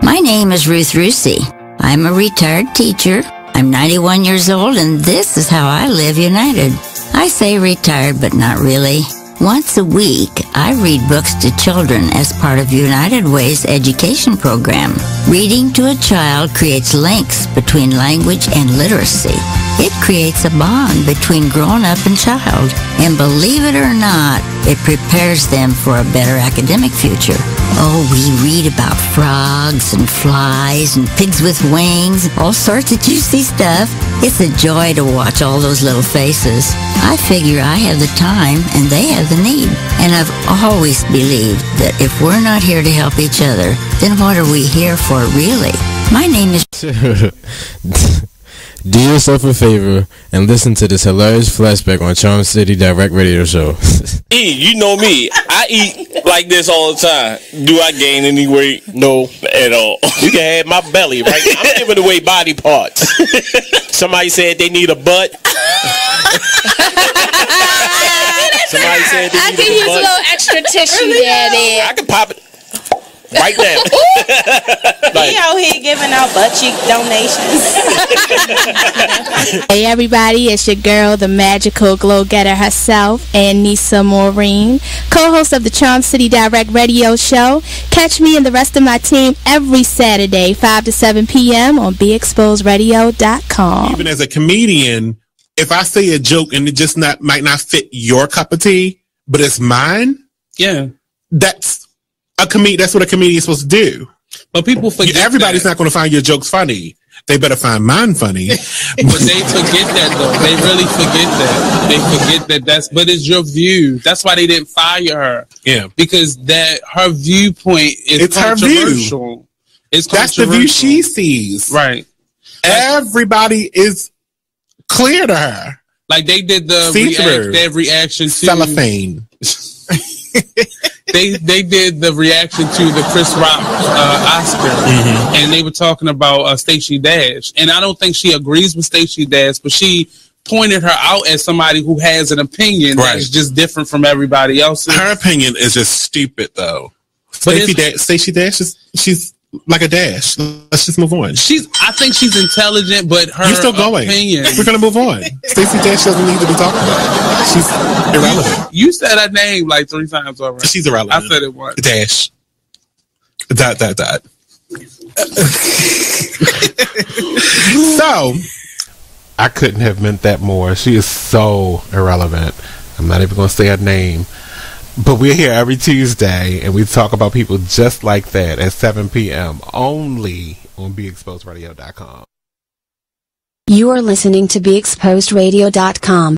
My name is Ruth Rusi. I'm a retired teacher. I'm 91 years old, and this is how I live united. I say retired, but not really. Once a week, I read books to children as part of United Way's education program. Reading to a child creates links between language and literacy. It creates a bond between grown-up and child. And believe it or not, it prepares them for a better academic future. Oh, we read about frogs and flies and pigs with wings, all sorts of juicy stuff. It's a joy to watch all those little faces. I figure I have the time and they have the need. And I've always believed that if we're not here to help each other, then what are we here for really? My name is... Do yourself a favor and listen to this hilarious flashback on Charm City Direct Radio Show. You know me. I eat like this all the time. Do I gain any weight? No, at all. You can have my belly, right? I'm giving away body parts. Somebody said they need a butt. Somebody said they I need can a use butt. a little extra tissue there. I can pop it right now. He out here giving out butt cheek donations. Hey everybody, it's your girl, the magical glow getter herself, Anissa Maureen, co-host of the Charm City Direct Radio Show. Catch me and the rest of my team every Saturday, 5 to 7 p.m. on BeExposedRadio.com. Even as a comedian, if I say a joke and it just might not fit your cup of tea, but it's mine, that's what a comedian is supposed to do. But people forget everybody's not going to find your jokes funny. They better find mine funny. But they forget that though. They really forget that. They forget that but it's your view. That's why they didn't fire her. Yeah. Because her viewpoint is controversial. Her view. That's the view she sees. Right. Everybody is clear to her. Like they did their reaction to cellophane. They did the reaction to the Chris Rock Oscar, and they were talking about Stacey Dash, and I don't think she agrees with Stacey Dash, but she pointed her out as somebody who has an opinion that is just different from everybody else's. Her opinion is just stupid, though. Stacey Dash she's like a dash. Let's just move on. I think she's intelligent, but her You're still going. opinion. We're gonna move on. Stacey Dash doesn't need to be talked about. She's irrelevant. You said her name like 3 times already. She's irrelevant. I said it once. Dash. ... So, I couldn't have meant that more. She is so irrelevant. I'm not even gonna say her name. But we're here every Tuesday, and we talk about people just like that at 7 p.m. only on BeExposedRadio.com. You are listening to BeExposedRadio.com.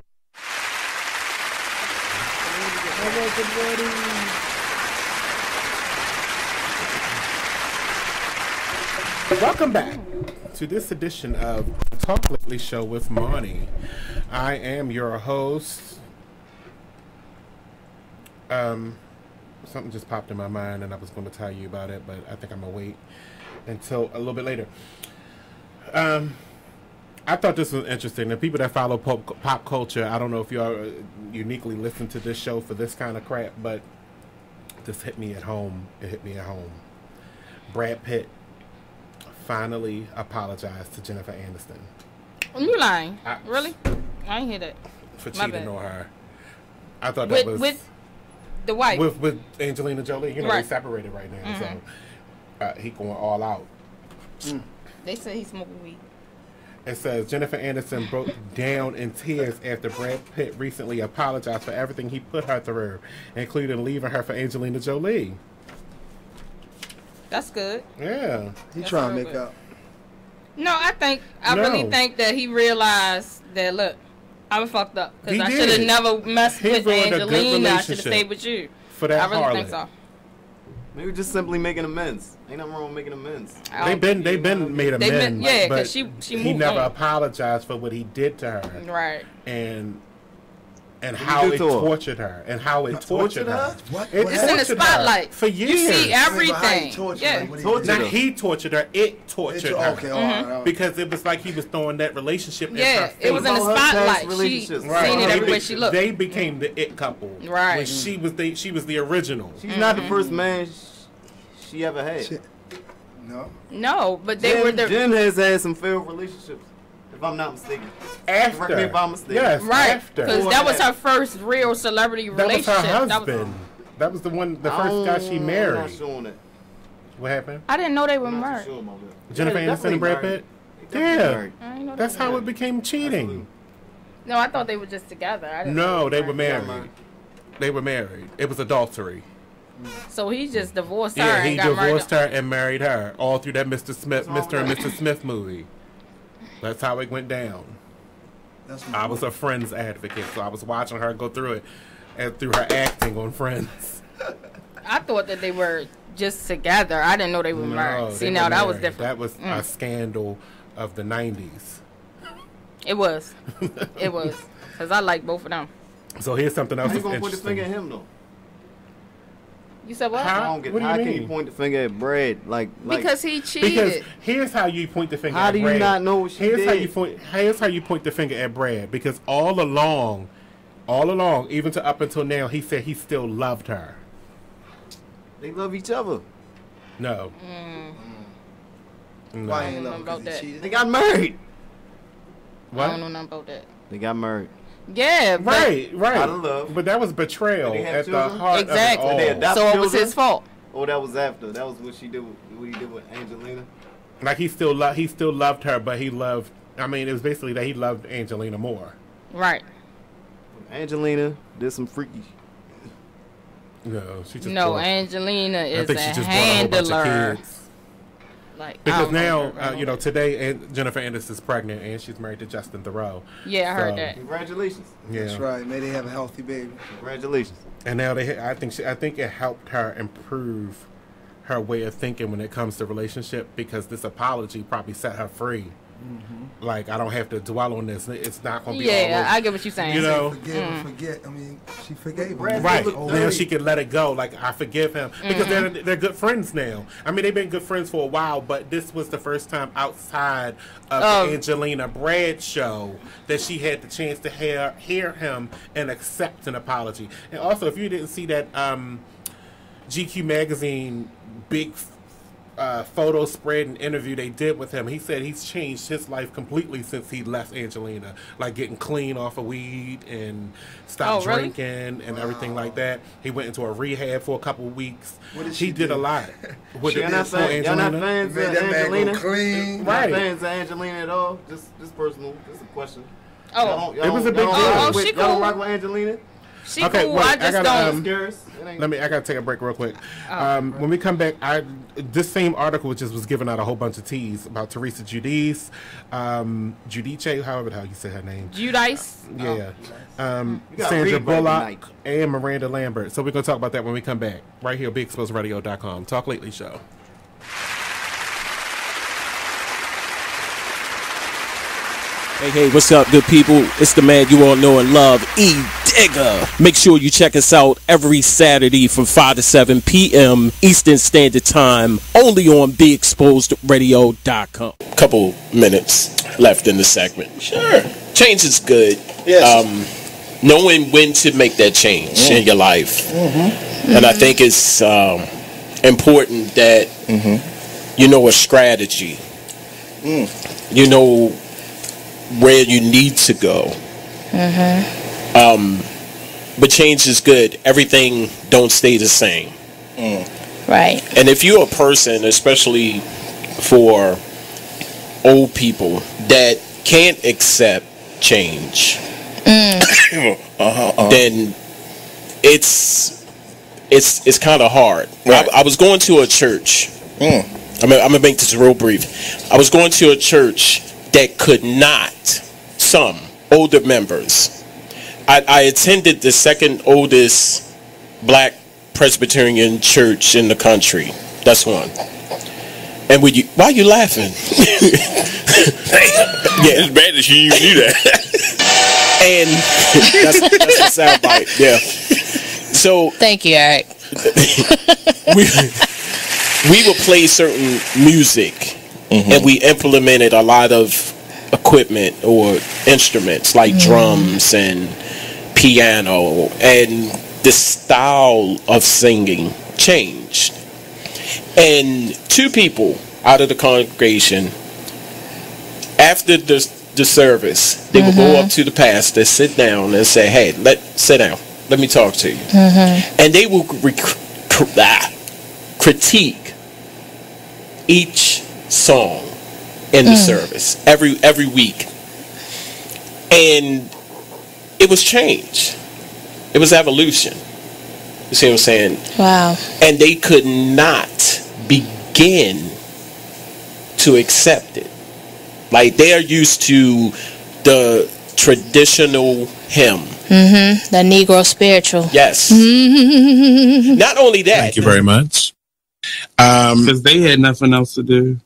Welcome back to this edition of Talk Lately Show with Monny. I am your host. Something just popped in my mind and I was going to tell you about it, but I think I'm going to wait until a little bit later. I thought this was interesting. The people that follow pop culture, I don't know if you all uniquely listen to this show for this kind of crap, but this hit me at home. It hit me at home. Brad Pitt finally apologized to Jennifer Aniston. You lying? Really? I ain't hear that. For cheating on her. I thought that was... With the wife? With Angelina Jolie. You know, they separated right now, so he going all out. They say he's smoking weed. It says, Jennifer Aniston broke down in tears after Brad Pitt recently apologized for everything he put her through, including leaving her for Angelina Jolie. That's good. Yeah. He trying to make up. No, I really think that he realized that, look, I was fucked up. Because I should have never messed with Angelina. I should have stayed with you. For that I really think so. Maybe just simply making amends. Ain't nothing wrong with making amends. They've been made amends. Yeah, but because she he never apologized for what he did to her. Right. And and how it tortured her, and how it tortured her. It's in the spotlight for years. You see everything. Now he tortured her. It tortured her. Okay, because it was like he was throwing that relationship. Yeah, in her face. it was in the spotlight. She seen it everywhere she looked. They became the it couple. Right. When she was the original. She's not the first man she ever had. No, but they were the. Jen has had some failed relationships. If I'm not mistaken. After. Correct me if I'm mistaken. Yes, right. Because that was her first real celebrity relationship. That was her husband. That was the first guy she married. I'm not showing it. What happened? I didn't know they were married. Jennifer Aniston and Brad Pitt? Yeah. That's how it became cheating. No, I thought they were just together. No, they were married. They were married. It was adultery. So he just divorced her and got married. Yeah, he divorced her and married her all through that Mr. and Mrs. Smith movie. That's how it went down. I was a Friends advocate, so I was watching her go through it and through her acting on Friends. I thought that they were just together. I didn't know they were married. See, now that was different. That was a scandal of the 90s. It was. It was. Because I like both of them. So here's something else. How you going to point the finger at him, though? You said what? How can you point the finger at Brad? Because he cheated. Because here's how you point the finger at Brad. How do you not know what she did? Here's how you point the finger at Brad. Because all along, even to up until now, he said he still loved her. They love each other. No. No. I don't know about that. They got married. What? I don't know nothing about that. They got married. Yeah, right. Out of love. But that was betrayal at the heart exactly. of it all. So it was his fault. Oh, that was after. That was what she did. What he did with Angelina. Like he still loved her, but he loved. I mean, it was basically that he loved Angelina more. Right. Angelina did some freaky. No, she just. No, Angelina is a handler. Like, because now, today Jennifer Aniston is pregnant and she's married to Justin Theroux. Yeah, I heard that. Congratulations. Yeah. That's right. May they have a healthy baby. Congratulations. And now I think it helped her improve her way of thinking when it comes to relationship, because this apology probably set her free. Mm-hmm. Like, I don't have to dwell on this. It's not going to be Yeah, I get what you're saying. You know? Forget. I mean, she forgave him. Right. Now she can let it go. Like, I forgive him. Because they're good friends now. I mean, they've been good friends for a while, but this was the first time outside of the Angelina Brad show that she had the chance to hear him and accept an apology. And also, if you didn't see that GQ magazine big photo spread and interview they did with him, he said he's changed his life completely since he left Angelina, like getting clean off of weed and stopped drinking and everything like that. He went into a rehab for a couple of weeks. He did a lot. Y'all not fans of Angelina? Clean. Right. Not fans of Angelina at all? Just personal. Just a question. It was a big deal. She cool. Y'all don't rock with Angelina? She cool. I just don't. I gotta take a break real quick. When we come back, this same article just was giving out a whole bunch of teas about Teresa Giudice, Giudice, however the hell you say her name. Giudice. Yeah. Sandra Bullock and Miranda Lambert. So we're gonna talk about that when we come back. Right here, BigExposedRadio.com. Talk Lately Show. Hey, what's up, good people? It's the man you all know and love, E. Digger. Make sure you check us out every Saturday from 5 to 7 p.m. Eastern Standard Time, only on BeExposedRadio.com. Couple minutes left in the segment. Sure. Change is good. Yes. Knowing when to make that change in your life. And I think it's important that you know a strategy. You know where you need to go. But change is good. Everything don't stay the same. Right. And if you're a person, especially for old people, that can't accept change, then it's kind of hard. Right. I was going to a church. I'm gonna make this real brief. I was going to a church that could not, some older members. I attended the second oldest black Presbyterian church in the country. That's one. And why are you laughing? Yeah, it's bad that you even knew that. And that's a soundbite. Yeah. So thank you, Eric. we would play certain music, and we implemented a lot of equipment or instruments like drums and piano, and the style of singing changed. And two people out of the congregation, after the service, they would go up to the pastor, sit down, and say, "Hey, sit down. Let me talk to you." And they will critique each song in the service every week, and it was change. It was evolution. You see what I'm saying? Wow. And they could not begin to accept it. Like, they are used to the traditional hymn. The Negro spiritual. Yes. Not only that. Thank you very much. Because they had nothing else to do.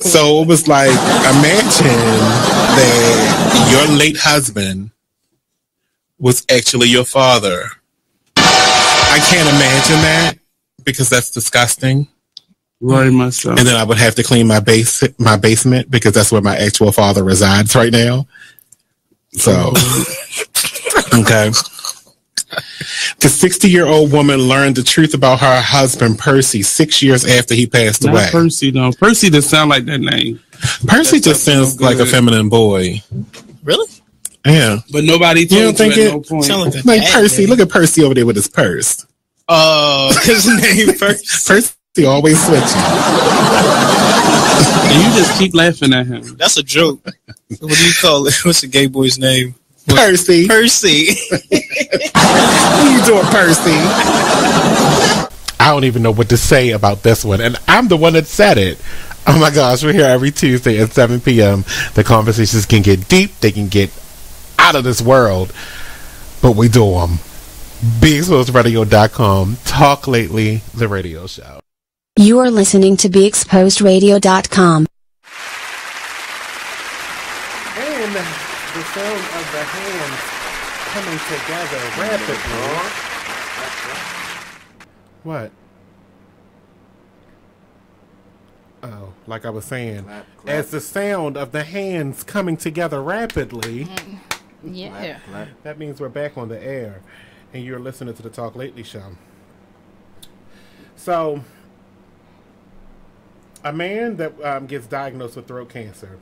So it was like, imagine that your late husband was actually your father. I can't imagine that because that's disgusting. Very much so. And then I would have to clean my basement because that's where my actual father resides right now. So, okay. The 60-year-old woman learned the truth about her husband, Percy, 6 years after he passed away. Not Percy, though. Percy doesn't sound like that name. Percy just sounds like a feminine boy. Really? Yeah. But nobody told you at no point. Like Percy. Look at Percy over there with his purse. His name Percy. Percy always switching. And you just keep laughing at him. That's a joke. What do you call it? What's the gay boy's name? Percy. Percy. What are you doing, Percy? I don't even know what to say about this one. And I'm the one that said it. Oh my gosh, we're here every Tuesday at 7 p.m. The conversations can get deep. They can get out of this world. But we do them. BeExposedRadio.com. Talk Lately, the radio show. You are listening to BeExposedRadio.com. And the sound of the hands coming together rapidly. What? Oh, like I was saying, clap. As the sound of the hands coming together rapidly. Yeah. That means we're back on the air, and you're listening to the Talk Lately show. So, a man that gets diagnosed with throat cancer,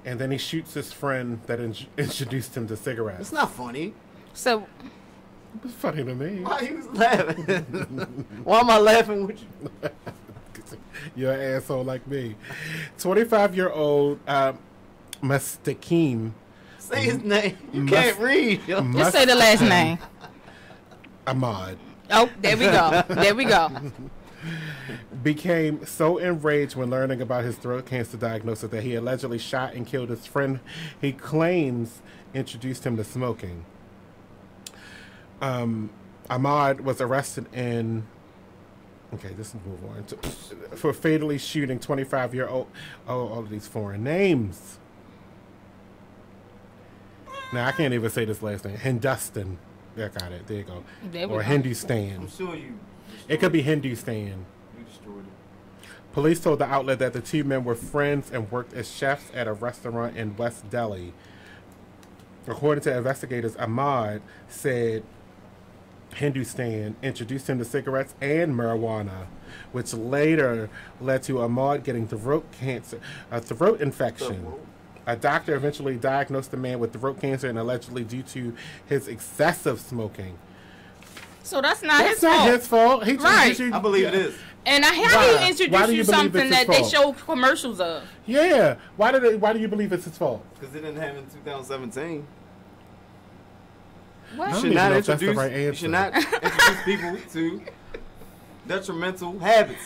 and then he shoots his friend that introduced him to cigarettes. It's not funny. So, it's funny to me. Why you laughing? Why am I laughing with you? You're an asshole like me. 25-year-old Mustaqim. Say his name. You can't read. Just say the last name. Ahmad. Oh, there we go. There we go. Became so enraged when learning about his throat cancer diagnosis that he allegedly shot and killed his friend he claims introduced him to smoking. Ahmad was arrested in... Okay, let's move on. For fatally shooting 25-year-old... Oh, all of these foreign names. Now, I can't even say this last name. Hindustan. Yeah, got it. There you go. Or Hindustan. I'm sure you... It could be Hindustan. You destroyed it. Police told the outlet that the two men were friends and worked as chefs at a restaurant in West Delhi. According to investigators, Ahmad said Hindustan introduced him to cigarettes and marijuana, which later led to Ahmad getting throat cancer, a throat infection. A doctor eventually diagnosed the man with throat cancer, and allegedly due to his excessive smoking. So that's not his fault. fault. That's not his fault. Right. I believe it is. And how do you introduce you something that they show commercials of? Yeah. Why do you believe it's his fault? Because they didn't have it in 2017. What? You should not introduce people to detrimental habits.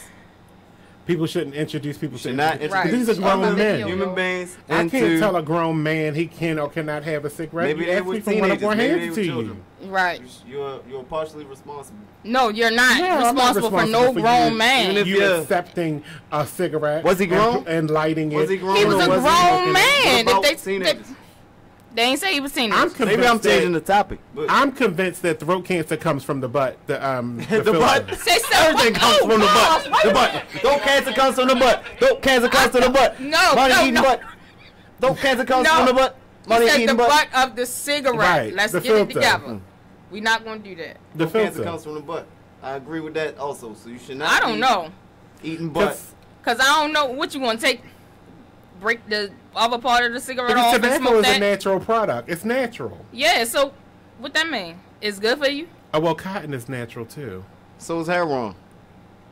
People shouldn't introduce people to not introduce these are grown men. Human beings. I can't tell a grown man he can or cannot have a cigarette. Maybe they were teenagers. Maybe they were children. Right. You're partially responsible. No, you're not responsible for no grown man. You accepting a cigarette. Was he grown? And lighting it. Was he grown? He was a grown man. If they teenagers. They ain't say he was teenage. Maybe I'm changing the topic. I'm convinced that throat cancer comes from the butt. The butt. Say so. Everything comes from the butt. The butt. Throat cancer comes from the butt. Throat cancer comes from the butt. No. Butt. Throat cancer comes from the butt. Money eating the butt of the cigarette. Right, Let's the get filter. it together. We're not gonna do that. The Throat cancer filter comes from the butt. I agree with that also. So you should not. I don't know. Eating butt. Cause I don't know what you gonna take. Break the other part of the cigarette Because off and tobacco smoke is that. a natural product. It's natural. Yeah. So what that mean? It's good for you. Well, cotton is natural too. So is heroin.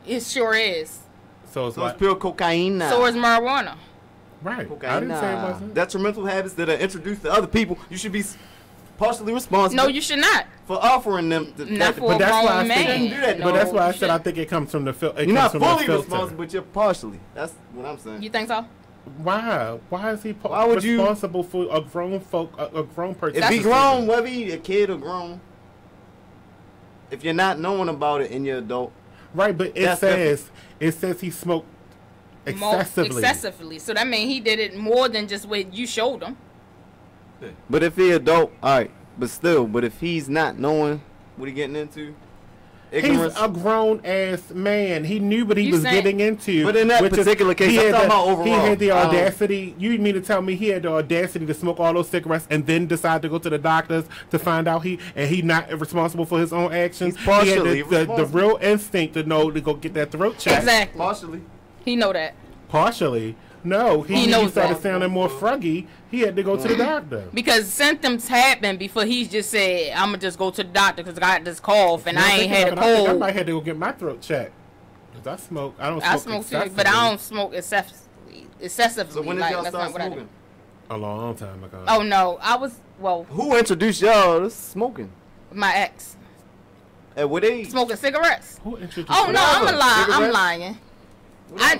It sure is. So it's pure cocaine now. So is marijuana. Right. Cocaine I didn't say it wasn't. Detrimental habits that are introduced to other people. You should be partially responsible. No, you should not. For offering them. Not for a grown man. No, But that's why I you said I shouldn't. think it comes from the filter. You're not fully responsible, but you're partially. That's what I'm saying. You think so? Why? Why is he Why would you- responsible for a grown person? If he grown, whether he a kid or grown, if you're not knowing about it and you're adult, right? But it says he smoked excessively. Excessively. So that means he did it more than just what you showed him. But if he adult, all right. But still, but if he's not knowing what he getting into, ignorance. He's a grown ass man. He knew what he was getting into. But in that particular case, I'm talking about overall. He had the audacity. You mean to tell me he had the audacity to smoke all those cigarettes and then decide to go to the doctors to find out he not responsible for his own actions? He's partially he had the real instinct to know to go get that throat check. Exactly. Partially. He know that. Partially. No, he knows started that. sounding more froggy. He had to go to the doctor. Because symptoms happen before he just said, I'm going to just go to the doctor because I got this cough and I ain't had a I think I cold. might have to go get my throat checked. Because I smoke. I don't smoke I smoke too, but I don't smoke excessively. So when did y'all that's start not what I do. smoking? A long time ago. Oh, no. I was, Who introduced y'all to smoking? my ex. At what age? Smoking cigarettes. Who introduced Oh, no, I'm a lie. I'm Cigarettes? lying.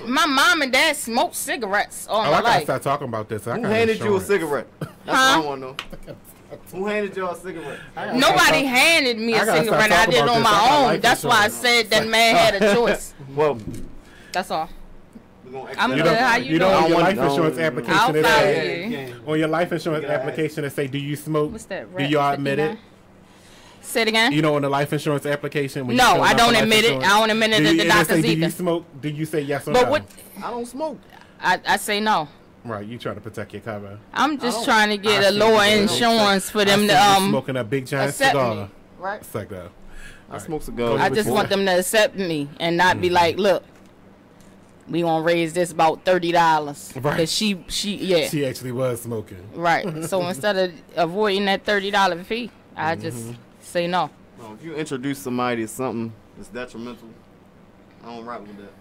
My mom and dad smoked cigarettes all I my gotta life. start talking about this. Who handed you a cigarette? That's what I want to know. Who handed you a cigarette? Nobody handed me a I gotta start cigarette. I talking did it about on this. I got my own. life That's why I insurance. said that man had a choice. Well, that's all. I'm You good. don't, How you don't on your life want- insurance no, application I'll it follow say, you. on your life insurance application it say, do you smoke? What's that? Do you admit it? Say it again. You know, on the life insurance application. When you No, fill I out don't for life admit it. insurance, I don't admit it do to you- the and it doctors say, do you either. smoke? Do you say yes or But no? what? I don't smoke. I say no. Right, you trying to protect your cover. I'm just Oh. trying to get I a see lower you. insurance for them I to see you smoking a big giant accept cigar. me. Right. It's like that. I smoke cigars. I just want them to accept me and not be like, look, we gonna raise this about $30. Right. Cause she She actually was smoking. right. So instead of avoiding that $30 fee, I just say no. No, if you introduce somebody to something that's detrimental, I don't rock with that.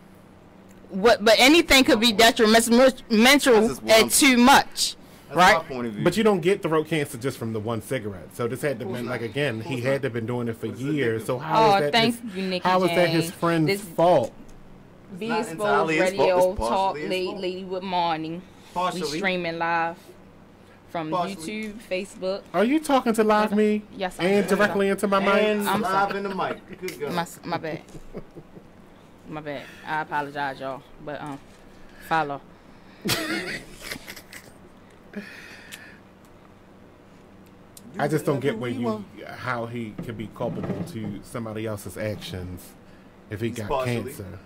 But anything could be detrimental at too much, right? But you don't get throat cancer just from the one cigarette. So this had to been like again, he had to been doing it for years. So how is that? Thank you, Nikki How is that his James. friend's This- fault? Be not Exposed entirely his fault, Radio it's Talk partially his late fault. lady with Monny. Partially. We streaming live from Partially. YouTube, Facebook. Are you talking to live me? Yes, I And am. directly into my mic? And I'm live sorry. in the mic. Good God. My bad. My bad. I apologize, y'all. But follow. I just don't get how he could be culpable to somebody else's actions if he got Partially. cancer.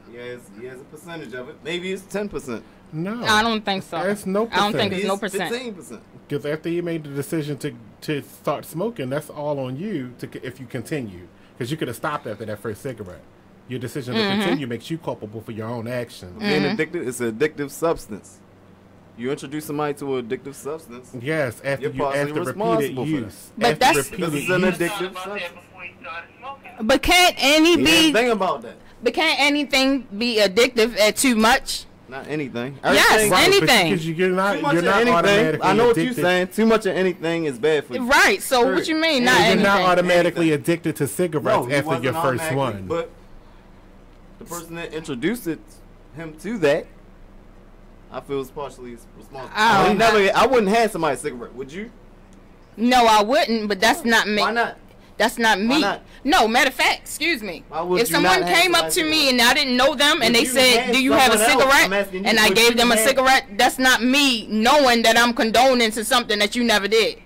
He has a percentage of it. Maybe it's 10%. No, I don't think so. There's no I don't think percentage. it's no percent. 15%. Because after you made the decision to start smoking, that's all on you. If you continue, because you could have stopped after that first cigarette. Your decision to continue makes you culpable for your own actions. Being addicted, it's an addictive substance. You introduce somebody to an addictive substance. Yes, after You're partially repeated responsible for use. But After that's- repeated This is an use. addictive substance. But can't any You be? didn't think about that. But can't anything be addictive at too much? Not anything. Yes, Everything- Right, anything. because you're not Too much of anything. automatically I know what addicted. you're saying. Too much of anything is bad for you. Right. So what you mean? Not You're anything. not automatically addicted to cigarettes he after wasn't your first automatically, one. But the person that introduced him to that, I feel is partially responsible. I wouldn't hand somebody a cigarette, would you? No, I wouldn't. But that's not me. Why not? That's not me. Why not? No, matter of fact, excuse me. Why would If you someone not hand came up somebody to a me and I didn't know them and If they you said, hand "Do you have a someone else, I'm cigarette?" asking you, and I would gave you them a hand- cigarette, that's not me knowing that I'm condoning to something that you never did.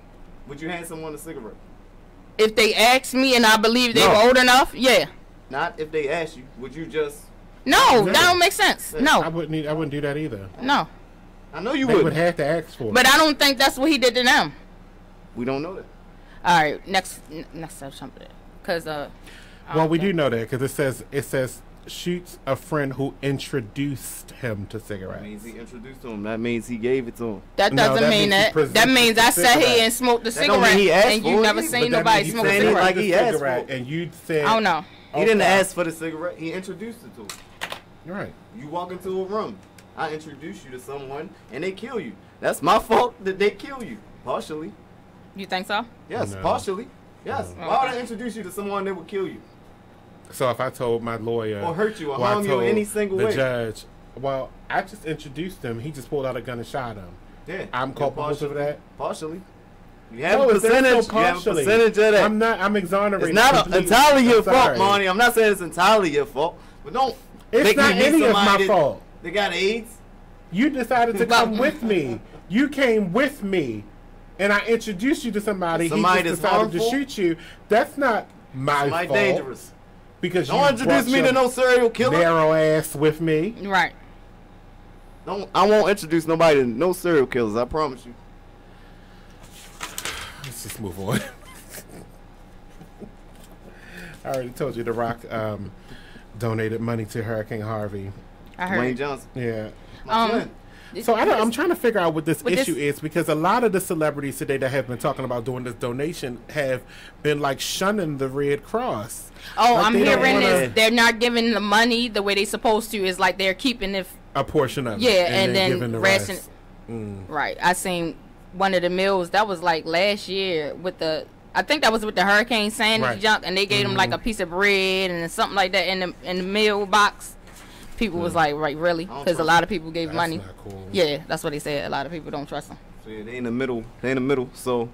Would you hand someone a cigarette? If they asked me and I believe they were old enough, yeah. Not if they asked you. Would you just? No, that don't make sense. No, I wouldn't do that either. No. I know you would. would. Would have to ask for it. But I don't think that's what he did to them. We don't know that. All right, next something. Cause well, we do know that because it says shoots a friend who introduced him to cigarettes. That means he introduced to him. That means he gave it to him. That doesn't mean that. That means I sat here and smoked the cigarette, and you never seen nobody smoke a cigarette. Like he asked for it. And you said, I don't know. He didn't ask for the cigarette. He introduced it to him. You're right. You walk into a room. I introduce you to someone, and they kill you. That's my fault that they kill you. Partially. You think so? Yes, partially. Yes. No. Why would I introduce you to someone that would kill you? So if I told my lawyer Or hurt you or harm you in any single the way. judge, well, I just introduced him. He just pulled out a gun and shot him. Yeah. I'm culpable of that? Partially. You have a percentage. You have a percentage of that. I'm exonerated. It's not entirely your fault, Monty. I'm not saying it's entirely your fault. But don't. It's not any of my fault. They got AIDS. You decided to come with me. You came with me. And I introduced you to somebody. He just decided to shoot you. That's not my fault. Dangerous. Because don't introduce me to no serial killer. Narrow ass with me. Right. I won't introduce nobody to no serial killers. I promise you. Let's just move on. I already told you The Rock donated money to Hurricane Harvey. I heard. Wayne Johnson. Yeah. So I'm trying to figure out what this issue is, because a lot of the celebrities today that have been talking about doing this donation have been like shunning the Red Cross. Oh, like I'm hearing this. They're not giving the money the way they supposed to. It's like they're keeping it a portion of it. Yeah, and then giving the resting. rest. Right. I seen one of the meals that was like last year with the. I think that was with the Hurricane Sandy junk, and they gave them like a piece of bread and something like that in the meal box. People was like, right, really? Because a lot of people gave money. Not cool. Yeah, that's what they said. A lot of people don't trust them. So yeah, they in the middle. They in the middle. So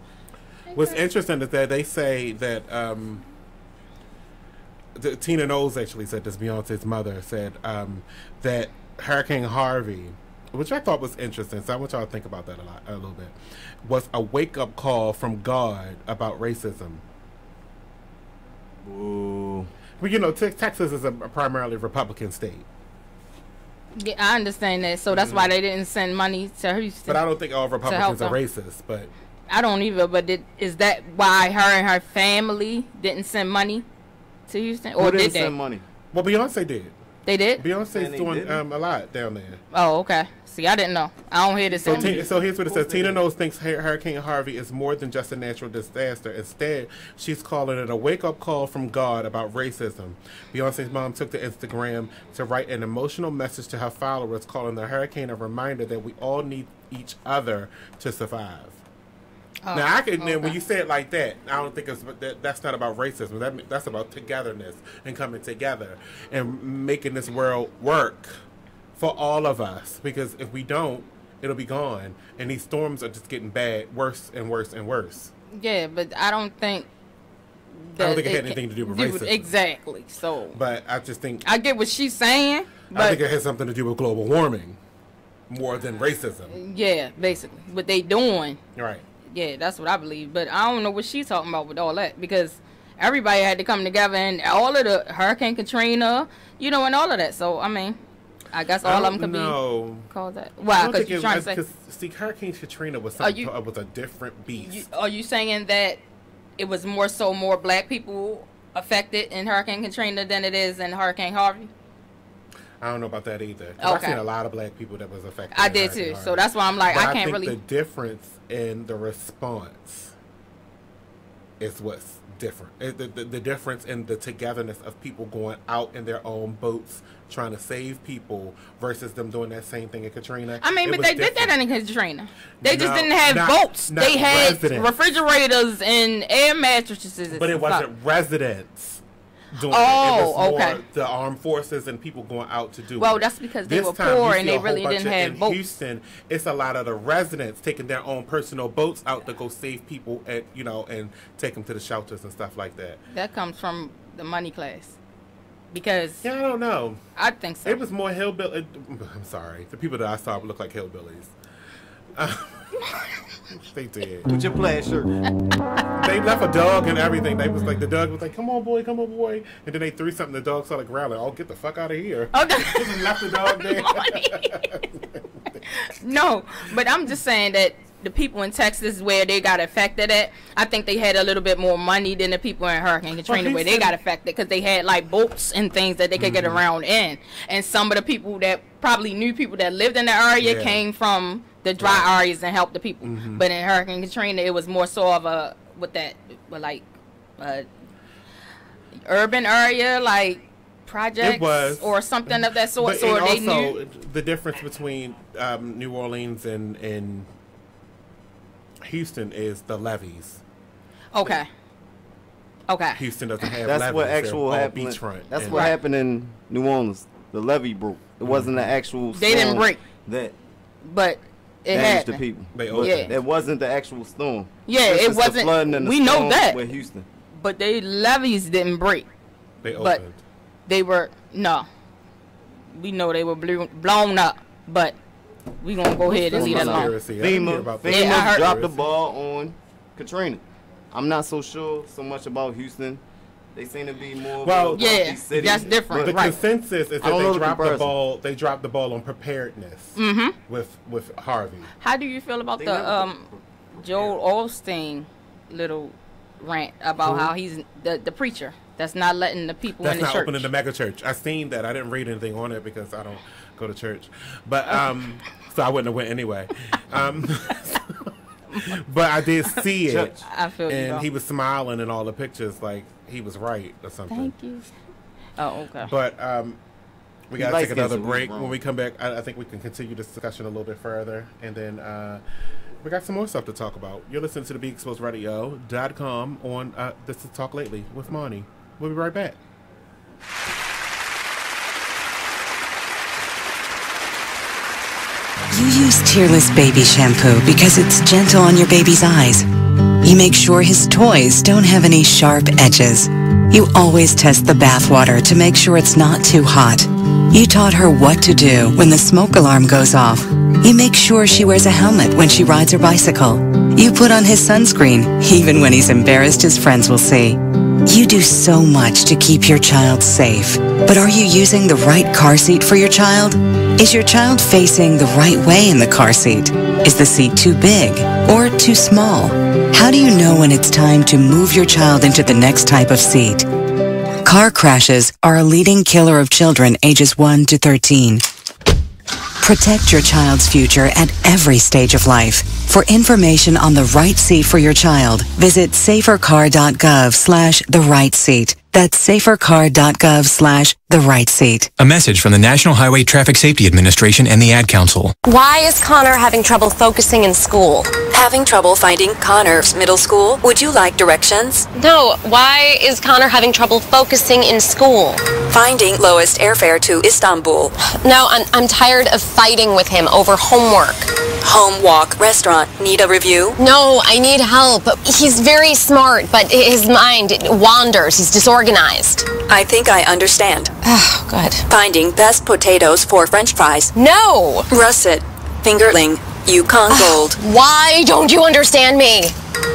what's interesting is that they say that Tina Knowles actually said this. Beyonce's mother said that Hurricane Harvey, which I thought was interesting, so I want y'all to think about that a little bit, was a wake-up call from God about racism. Ooh. Well, you know, Texas is a primarily Republican state. Yeah, I understand that. So that's why they didn't send money to Houston. But I don't think all Republicans are racist. But I don't either. But is that why her and her family didn't send money to Houston, or did they? Send money? Well, Beyonce did. They did. Beyonce's doing a lot down there. Oh, okay. See, I didn't know. I don't hear this. So here's what it says. Tina Knowles thinks Hurricane Harvey is more than just a natural disaster. Instead, she's calling it a wake-up call from God about racism. Beyonce's mom took to Instagram to write an emotional message to her followers, calling the hurricane a reminder that we all need each other to survive. Oh, now, I can. When you say it like that, I don't think that's not about racism. That's about togetherness and coming together and making this world work for all of us. Because if we don't, it'll be gone. And these storms are just getting bad, worse and worse and worse. Yeah, but I don't think. I don't think it had anything to do with racism. Exactly. So. But I just think. I get what she's saying. But I think it has something to do with global warming more than racism. Yeah, basically. What they doing. Right. Yeah, that's what I believe. But I don't know what she's talking about with all that, because everybody had to come together, and all of the Hurricane Katrina, and all of that. So, I mean, I guess all of them could be called that. Why? Because you're trying to say. Because, see, Hurricane Katrina was was a different beast. Are you saying that it was more black people affected in Hurricane Katrina than it is in Hurricane Harvey? I don't know about that either. I've seen a lot of black people that was affected. I did too. So that's why I'm like, I can't really. The difference in the response is what's different. The difference in the togetherness of people going out in their own boats trying to save people versus them doing that same thing in Katrina. I mean, but they did that in Katrina. They just didn't have boats. They had refrigerators and air mattresses. But it wasn't residents doing it. It was more the armed forces and people going out to do it. Well, that's because they were poor and they really didn't have boats. In Houston, it's a lot of the residents taking their own personal boats out to go save people and and take them to the shelters and stuff like that. That comes from the money class. Because I don't know. I think so. It was more hillbilly. I'm sorry. The people that I saw look like hillbillies. They did. With your plaid shirt. They left a dog and everything. They was like, the dog was like, come on, boy. And then they threw something. The dog started growling. Oh, get the fuck out of here. Okay. Just left the dog there. No, but I'm just saying that the people in Texas where they got affected at, I think they had a little bit more money than the people in Hurricane Katrina where they got affected because they had like boats and things that they could get around in. And some of the people that probably knew people that lived in the area came from the dry areas and helped the people. But in Hurricane Katrina, it was more so of a, urban area, like projects or something of that sort. But so they also, knew the difference between New Orleans and Houston is the levees. Okay. Houston doesn't have That's levees. what actual happened. Beachfront. That's what happened in New Orleans. The levee broke. It wasn't an actual storm. They didn't break. But it damaged the happened. people. It wasn't the actual storm. Yeah, It's it just the wasn't. flooding and the We know storm that. with Houston. But they levees didn't break. They but opened. They were we know they were blown up, but we gonna go ahead and leave that alone. FEMA dropped the ball on Katrina. I'm not so sure so much about Houston. They seem to be more. City, that's different. The consensus is that they dropped the ball. They dropped the ball on preparedness with Harvey. How do you feel about the Joel Osteen little rant about how he's the preacher that's not letting the people in the church? That's not opening the mega church. I seen that. I didn't read anything on it because I don't go to church. But so I wouldn't have went anyway. But I did see it. I feel and he was smiling in all the pictures like he was right or something. Thank you. Oh, okay. But we got to take another break. When we come back, I think we can continue this discussion a little bit further. And then we got some more stuff to talk about. You're listening to the BeExposedRadio.com on This Is Talk Lately with Monny. We'll be right back. You use Tearless Baby Shampoo because it's gentle on your baby's eyes. You make sure his toys don't have any sharp edges. You always test the bathwater to make sure it's not too hot. You taught her what to do when the smoke alarm goes off. You make sure she wears a helmet when she rides her bicycle. You put on his sunscreen, even when he's embarrassed his friends will see. You do so much to keep your child safe. But are you using the right car seat for your child? Is your child facing the right way in the car seat? Is the seat too big or too small? How do you know when it's time to move your child into the next type of seat? Car crashes are a leading killer of children ages 1 to 13. Protect your child's future at every stage of life. For information on the right seat for your child, visit safercar.gov/the-right-seat. That's safercar.gov/the-right-seat. A message from the National Highway Traffic Safety Administration and the Ad Council. Why is Connor having trouble focusing in school? Having trouble finding Connor's middle school? Would you like directions? No, why is Connor having trouble focusing in school? Finding lowest airfare to Istanbul. No, I'm tired of fighting with him over homework. Home walk restaurant. Need a review? No, I need help. He's very smart, but his mind wanders. He's disorganized. I think I understand. Oh, good. Finding best potatoes for French fries. No! Russet. Fingerling. Yukon Gold. Why don't you understand me?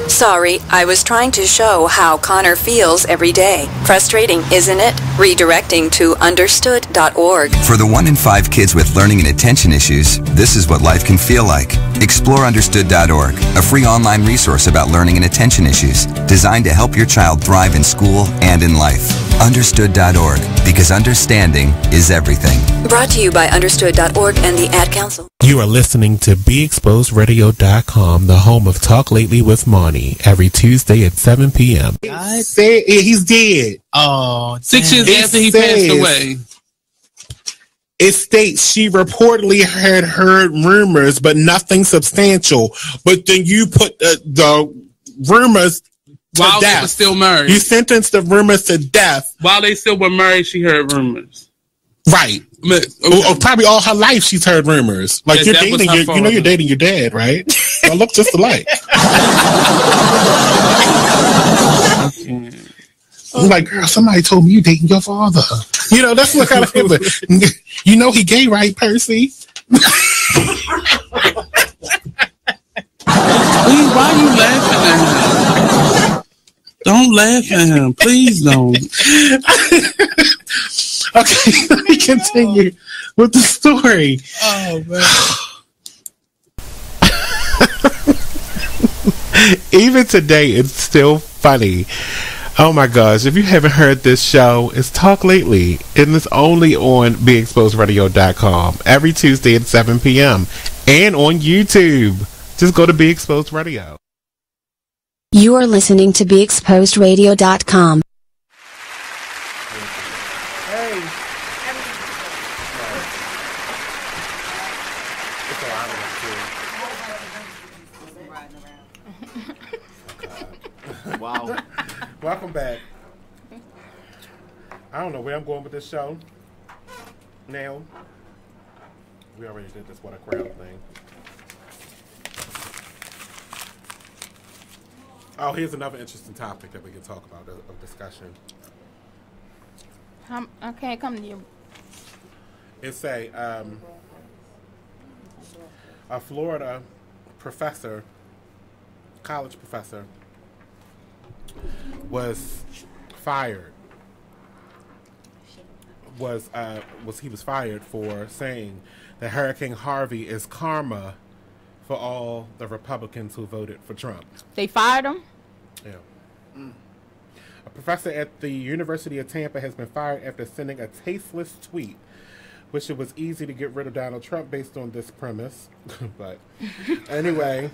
Sorry, I was trying to show how Connor feels every day. Frustrating, isn't it? Redirecting to understood.org. For the 1 in 5 kids with learning and attention issues, this is what life can feel like. Explore understood.org, a free online resource about learning and attention issues, designed to help your child thrive in school and in life. Understood.org, because understanding is everything. Brought to you by understood.org and the Ad Council. You are listening to BeExposedRadio.com, the home of Talk Lately with Monny, every Tuesday at 7 p.m. He's dead. Oh, 6 years after he passed away. It states she reportedly had heard rumors, but nothing substantial. But then you put the rumors to while death. They were still married. You sentenced the rumors to death. While they still were married, she heard rumors. Right. Okay. Probably all her life she's heard rumors. Like, yes, you're dating you're dating your dad, right? Y'all look just alike. I'm like, girl, somebody told me you dating your father. You know, that's what kind of thing. You know he gay, right, Percy? Please, why are you laughing at him? Don't laugh at him. Please don't. Okay, let me continue with the story. Oh, man. Even today, it's still funny. Oh my gosh, if you haven't heard this show, it's Talk Lately, and it's only on BeExposedRadio.com every Tuesday at 7 p.m. and on YouTube. Just go to Be Exposed Radio. You are listening to BeExposedRadio.com. Wow. Welcome back. I don't know where I'm going with this show. Now, we already did this What a Crowd thing. Oh, here's another interesting topic that we can talk about of discussion. I can't come to you. It's a Florida professor, college professor, was fired. He was fired for saying that Hurricane Harvey is karma for all the Republicans who voted for Trump. They fired him? Yeah. A professor at the University of Tampa has been fired after sending a tasteless tweet, which it was easy to get rid of Donald Trump based on this premise. But anyway,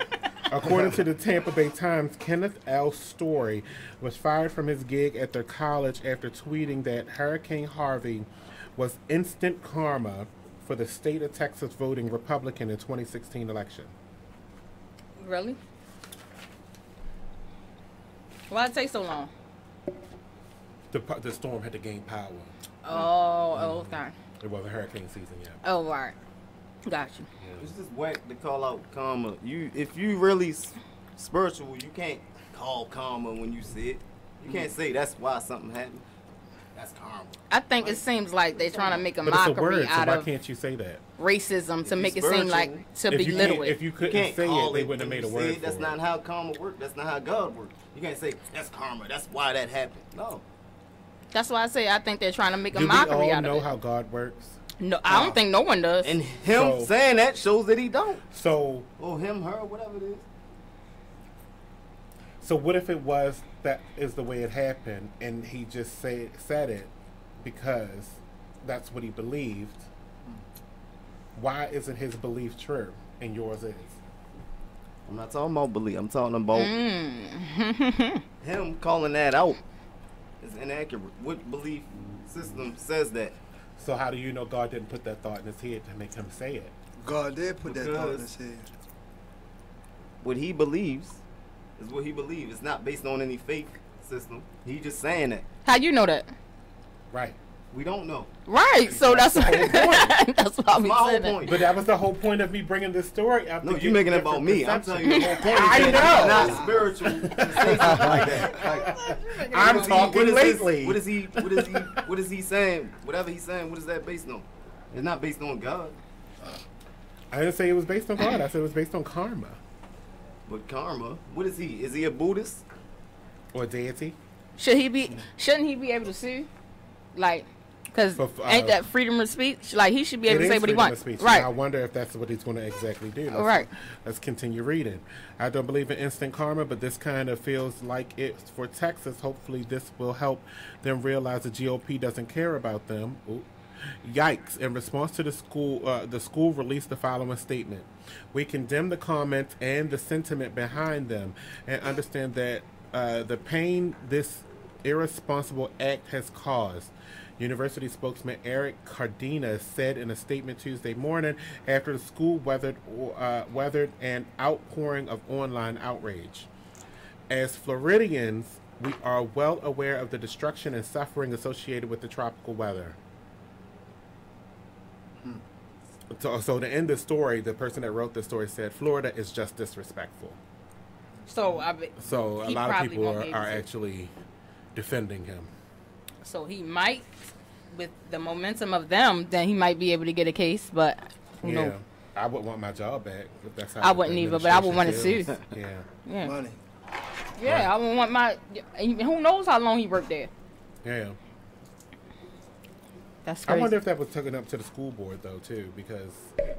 according to the Tampa Bay Times, Kenneth L. Story was fired from his gig at their college after tweeting that Hurricane Harvey was instant karma for the state of Texas voting Republican in 2016 election. Really? Why did it take so long? The storm had to gain power. Oh, okay. It wasn't hurricane season yet. Oh, right. Got you. Yeah. It's just whack to call out karma. If you really spiritual, you can't call karma when you see it. You can't say that's why something happened. That's karma. I think it seems like they're trying to make a But mockery it's a word, out so why of can't you say that? racism to make it seem like to belittle it. If you couldn't say it, they wouldn't have made a word for That's it. not how karma works. That's not how God works. You can't say that's karma. That's why that happened. No. That's why I say I think they're trying to make a Do we mockery all out of know it. how God works? No, I don't think no one does. And him saying that shows that he don't. So, or him, her, whatever it is. So what if it was that is the way it happened, and he just said it because that's what he believed? Why isn't his belief true and yours is? I'm not talking about belief. I'm talking about him calling that out is inaccurate. What belief system says that? So how do you know God didn't put that thought in his head to make him say it? God did put that thought in his head. What he believes is what he believes. It's not based on any faith system. He just saying that. How you know that? Right. We don't know. Right. So that's the whole point. That's why we said it. But that was the whole point of me bringing this story up. No, you're making it about me. I'm telling you the whole point. I know. It's not spiritual to say something like that. Like, I'm talking lately. What is he saying? Whatever he's saying, what is that based on? It's not based on God. I didn't say it was based on God. I said it was based on karma. But karma, what is he? Is he a Buddhist? Or deity? Shouldn't he be able to sue? Like, because ain't that freedom of speech? Like, he should be able to say what he wants. Right. I wonder if that's what he's going to exactly do. Right. Let's continue reading. I don't believe in instant karma, but this kind of feels like it's for Texas. Hopefully this will help them realize the GOP doesn't care about them. Ooh. Yikes. In response to the school released the following statement. We condemn the comments and the sentiment behind them and understand that the pain this irresponsible act has caused. University spokesman Eric Cardenas said in a statement Tuesday morning after the school weathered an outpouring of online outrage. As Floridians, we are well aware of the destruction and suffering associated with the tropical weather. So to end the story, the person that wrote the story said, Florida is just disrespectful. So a lot of people are actually defending him. So he might, with the momentum of them, then he might be able to get a case, but who knows? I wouldn't want my job back if that's how I wouldn't either, but I would want to sue. Yeah. Money. Yeah, I would want my. Who knows how long he worked there? Yeah. That's crazy. I wonder if that was taken up to the school board though too, because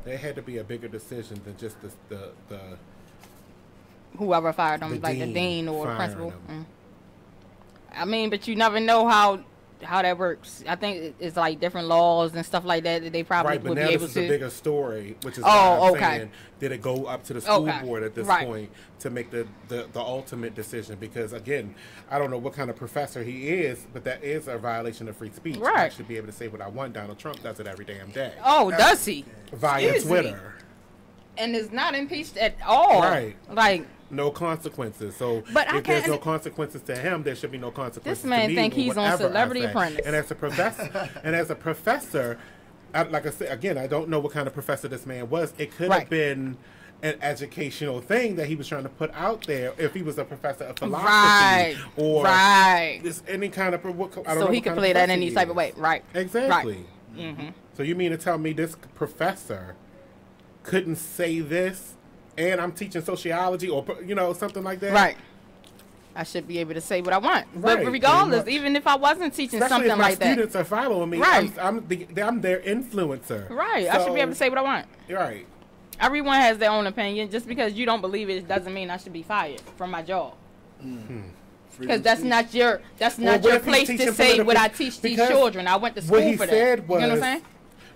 there had to be a bigger decision than just the whoever fired him, like the dean or the principal. I mean, but you never know how that works. I think it's like different laws and stuff like that they probably right, would but now be able this to. is a bigger story, which is why I'm saying, did it go up to the school board at this point to make the ultimate decision? Because again, I don't know what kind of professor he is, but that is a violation of free speech. Right. I should be able to say what I want. Donald Trump does it every damn day. Oh, does he? Via Twitter. And is not impeached at all. Right. Like. No consequences. So but if there's no consequences to him, there should be no consequences. This man to me think he's on Celebrity Apprentice. And as a professor, like I said again, I don't know what kind of professor this man was. It could have been an educational thing that he was trying to put out there. If he was a professor of philosophy or just any kind of, I don't know so he could play that any type of way, right? Exactly. Right. Mm-hmm. So you mean to tell me this professor couldn't say this? And I'm teaching sociology or, something like that. Right. I should be able to say what I want. Right. But regardless, even if I wasn't teaching something like that. Students are following me. Right. I'm their influencer. Right. So, I should be able to say what I want. Right. Everyone has their own opinion. Just because you don't believe it doesn't mean I should be fired from my job. Because that's not your place to say what I teach these children. I went to school for that. You know what I'm saying?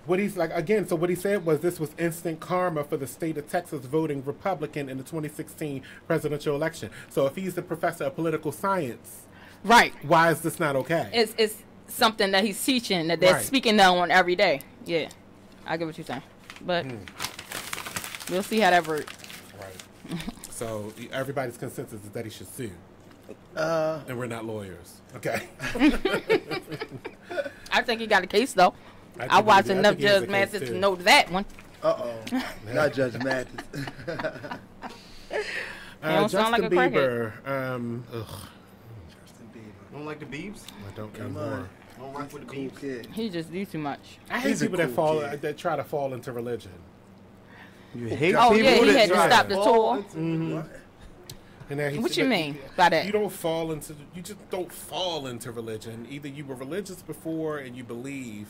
What he said was this was instant karma for the state of Texas voting Republican in the 2016 presidential election. So if he's the professor of political science, right? Why is this not okay? It's something that he's teaching that they're speaking on every day. Yeah, I get what you're saying, but we'll see how that works. Right. So everybody's consensus is that he should sue, and we're not lawyers. Okay. I think he got a case though. I watched enough Judge Mathis to know that one. Not Judge Mathis. Justin like Bieber. Justin Bieber. Don't like the Biebs? I don't care more. Don't rock with the Biebs. Kid. He just do too much. I hate people that try to fall into religion. You hate people that he had to stop the tour. Mm-hmm. And what you mean by that? You just don't fall into religion. Either you were religious before and you believe,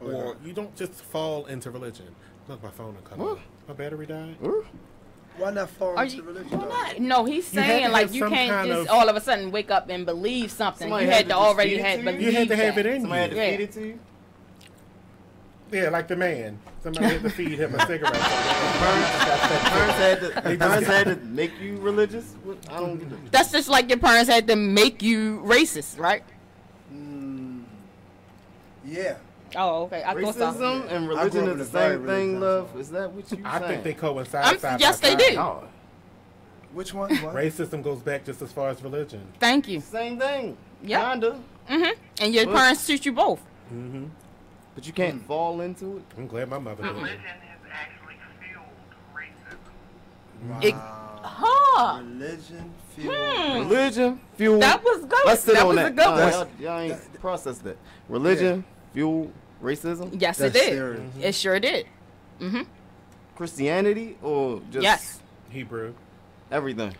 or you don't just fall into religion. Look, my phone will come on. My battery died. Why not fall into religion? No, he's saying like you can't just all of a sudden wake up and believe something. You had to already believe. You had to have it in you. Somebody had to feed it to you? Yeah, like the man. Somebody had to feed him a cigarette. Parents had to make you religious? I don't get it. That's just like your parents had to make you racist, right? Yeah. Oh, okay. I thought so. Racism and religion is the same thing, love? Is that what you saying? I think they coincide. Yes, they do. Oh. Which one? Racism goes back just as far as religion. Thank you. Same thing. Yeah. Kinda. And your parents teach you both. But you can't fall into it. I'm glad my mother did. Religion has actually fueled racism. Religion fueled. Religion fueled. That was good. Let's sit on that. A good one. Y'all ain't processed that. Religion fueled racism. Yes, it did. It sure did. Christianity or just Hebrew. Everything.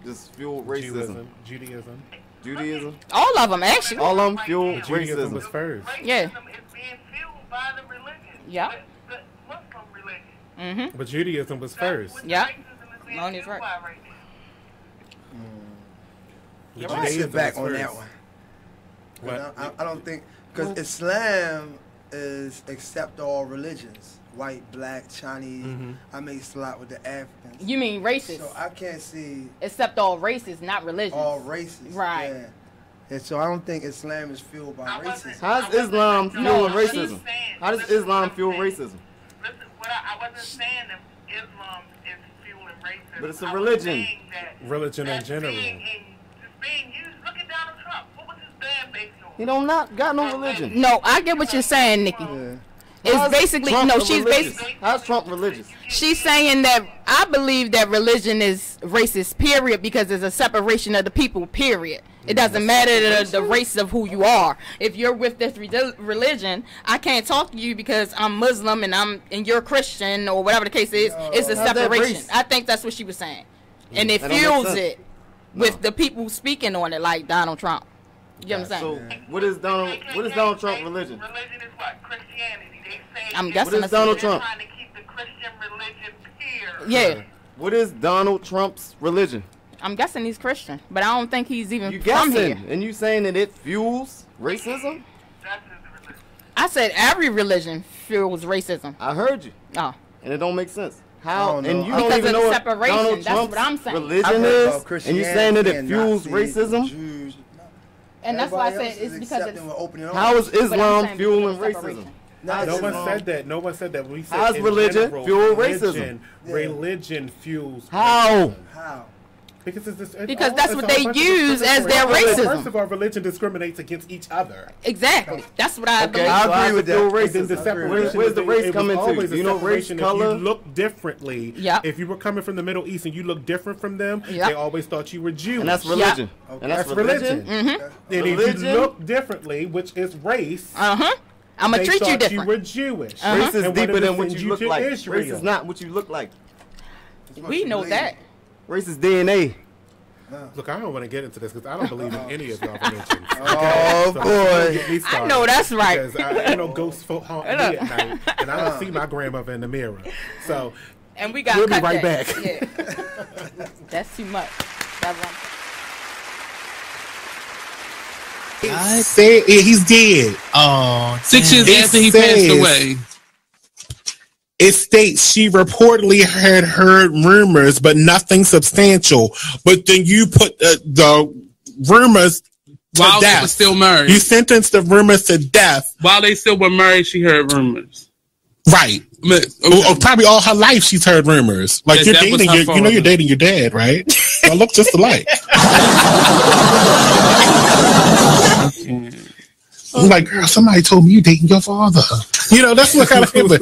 Just fueled racism. Judaism. All of them, actually. All of them fueled Judaism racism. was first. Yeah. By the religion. Yeah. The Muslim religion. But Judaism was first. Yeah. Money's right. You're right. Sit back on that one. What? I don't think, because Islam is accept all religions. White, black, Chinese. I mix a lot with the Africans. You mean racist? So I can't see. Except all races, not religions. All races. Right. Yeah. And so I don't think Islam is fueled by racism. How's Islam fueling racism? How does Islam fuel racism? Listen, I wasn't saying that Islam is fueling racism. But it's a religion. Religion in general. Being used. Look at Donald Trump. What was his ban based on? He don't not got no religion. No, I get what you're saying, Nikki. It's basically she's basically. How's Trump religious? She's saying that I believe that religion is racist, period, because there's a separation of the people, period. It doesn't matter the race of who you are. If you're with this religion, I can't talk to you because I'm Muslim and you're Christian or whatever the case is. It's a separation. I think that's what she was saying, and it fuels it with the people speaking on it, like Donald Trump. You know what I'm saying? So what is Donald Trump religion? Religion is what? Christianity. They say I'm guessing what is Donald they're Trump? trying to keep the Christian religion pure. Yeah. What is Donald Trump's religion? I'm guessing he's Christian, but I don't think he's even You from guessing, here. and you saying that it fuels racism? I said every religion fuels racism. I heard you. Oh. And it don't make sense. How? know. And you Because don't even of know the what separation. Donald That's Trump's what I'm saying. religion is, and you saying that it fuels racism? And that's why I Everybody said else it's is because accepting with open arms. How is But I'm Islam saying fueling because of the racism? No one said that. No one said that. We said How's in religion general, fuel religion, racism? religion fuels How? How? Because that's what they use as their racism. First of all, religion discriminates against each other. Exactly. That's what I believe. I agree with that. Racism. The separation Where's the race it was coming always to? a You know, race, separation. color. If you look differently, Yep. if you were coming from the Middle East and you look different from them, Yep. they always thought you were Jewish. And that's religion. Yep. And That's religion. Mm-hmm. And if you look differently, which is race, I'm gonna they treat you thought different. you were Jewish. Race is And deeper wanted to than what send you look to like. Israel. Race is not what you look like. We know that. Race is DNA. Look, I don't want to get into this because I don't believe in any of y'all religions. Oh, So boy. don't get me started, I know that's right. Because I know ghosts haunt me at night, and I don't see my grandmother in the mirror. So And we got we'll be cut right that. back. Yeah. That's too much. That's what I'm Say he's dead. Oh, 6 years it after he says- passed away. It states she reportedly had heard rumors, but nothing substantial. But then you put the rumors to While death. they were still married. You sentenced the rumors to death. While they still were married, she heard rumors. Right. Or probably all her life she's heard rumors. Like That you're was dating, her you know father. you're dating your dad, right? Y'all look just alike. I'm like, girl, somebody told me you dating your father. You know, that's what kind of thing. But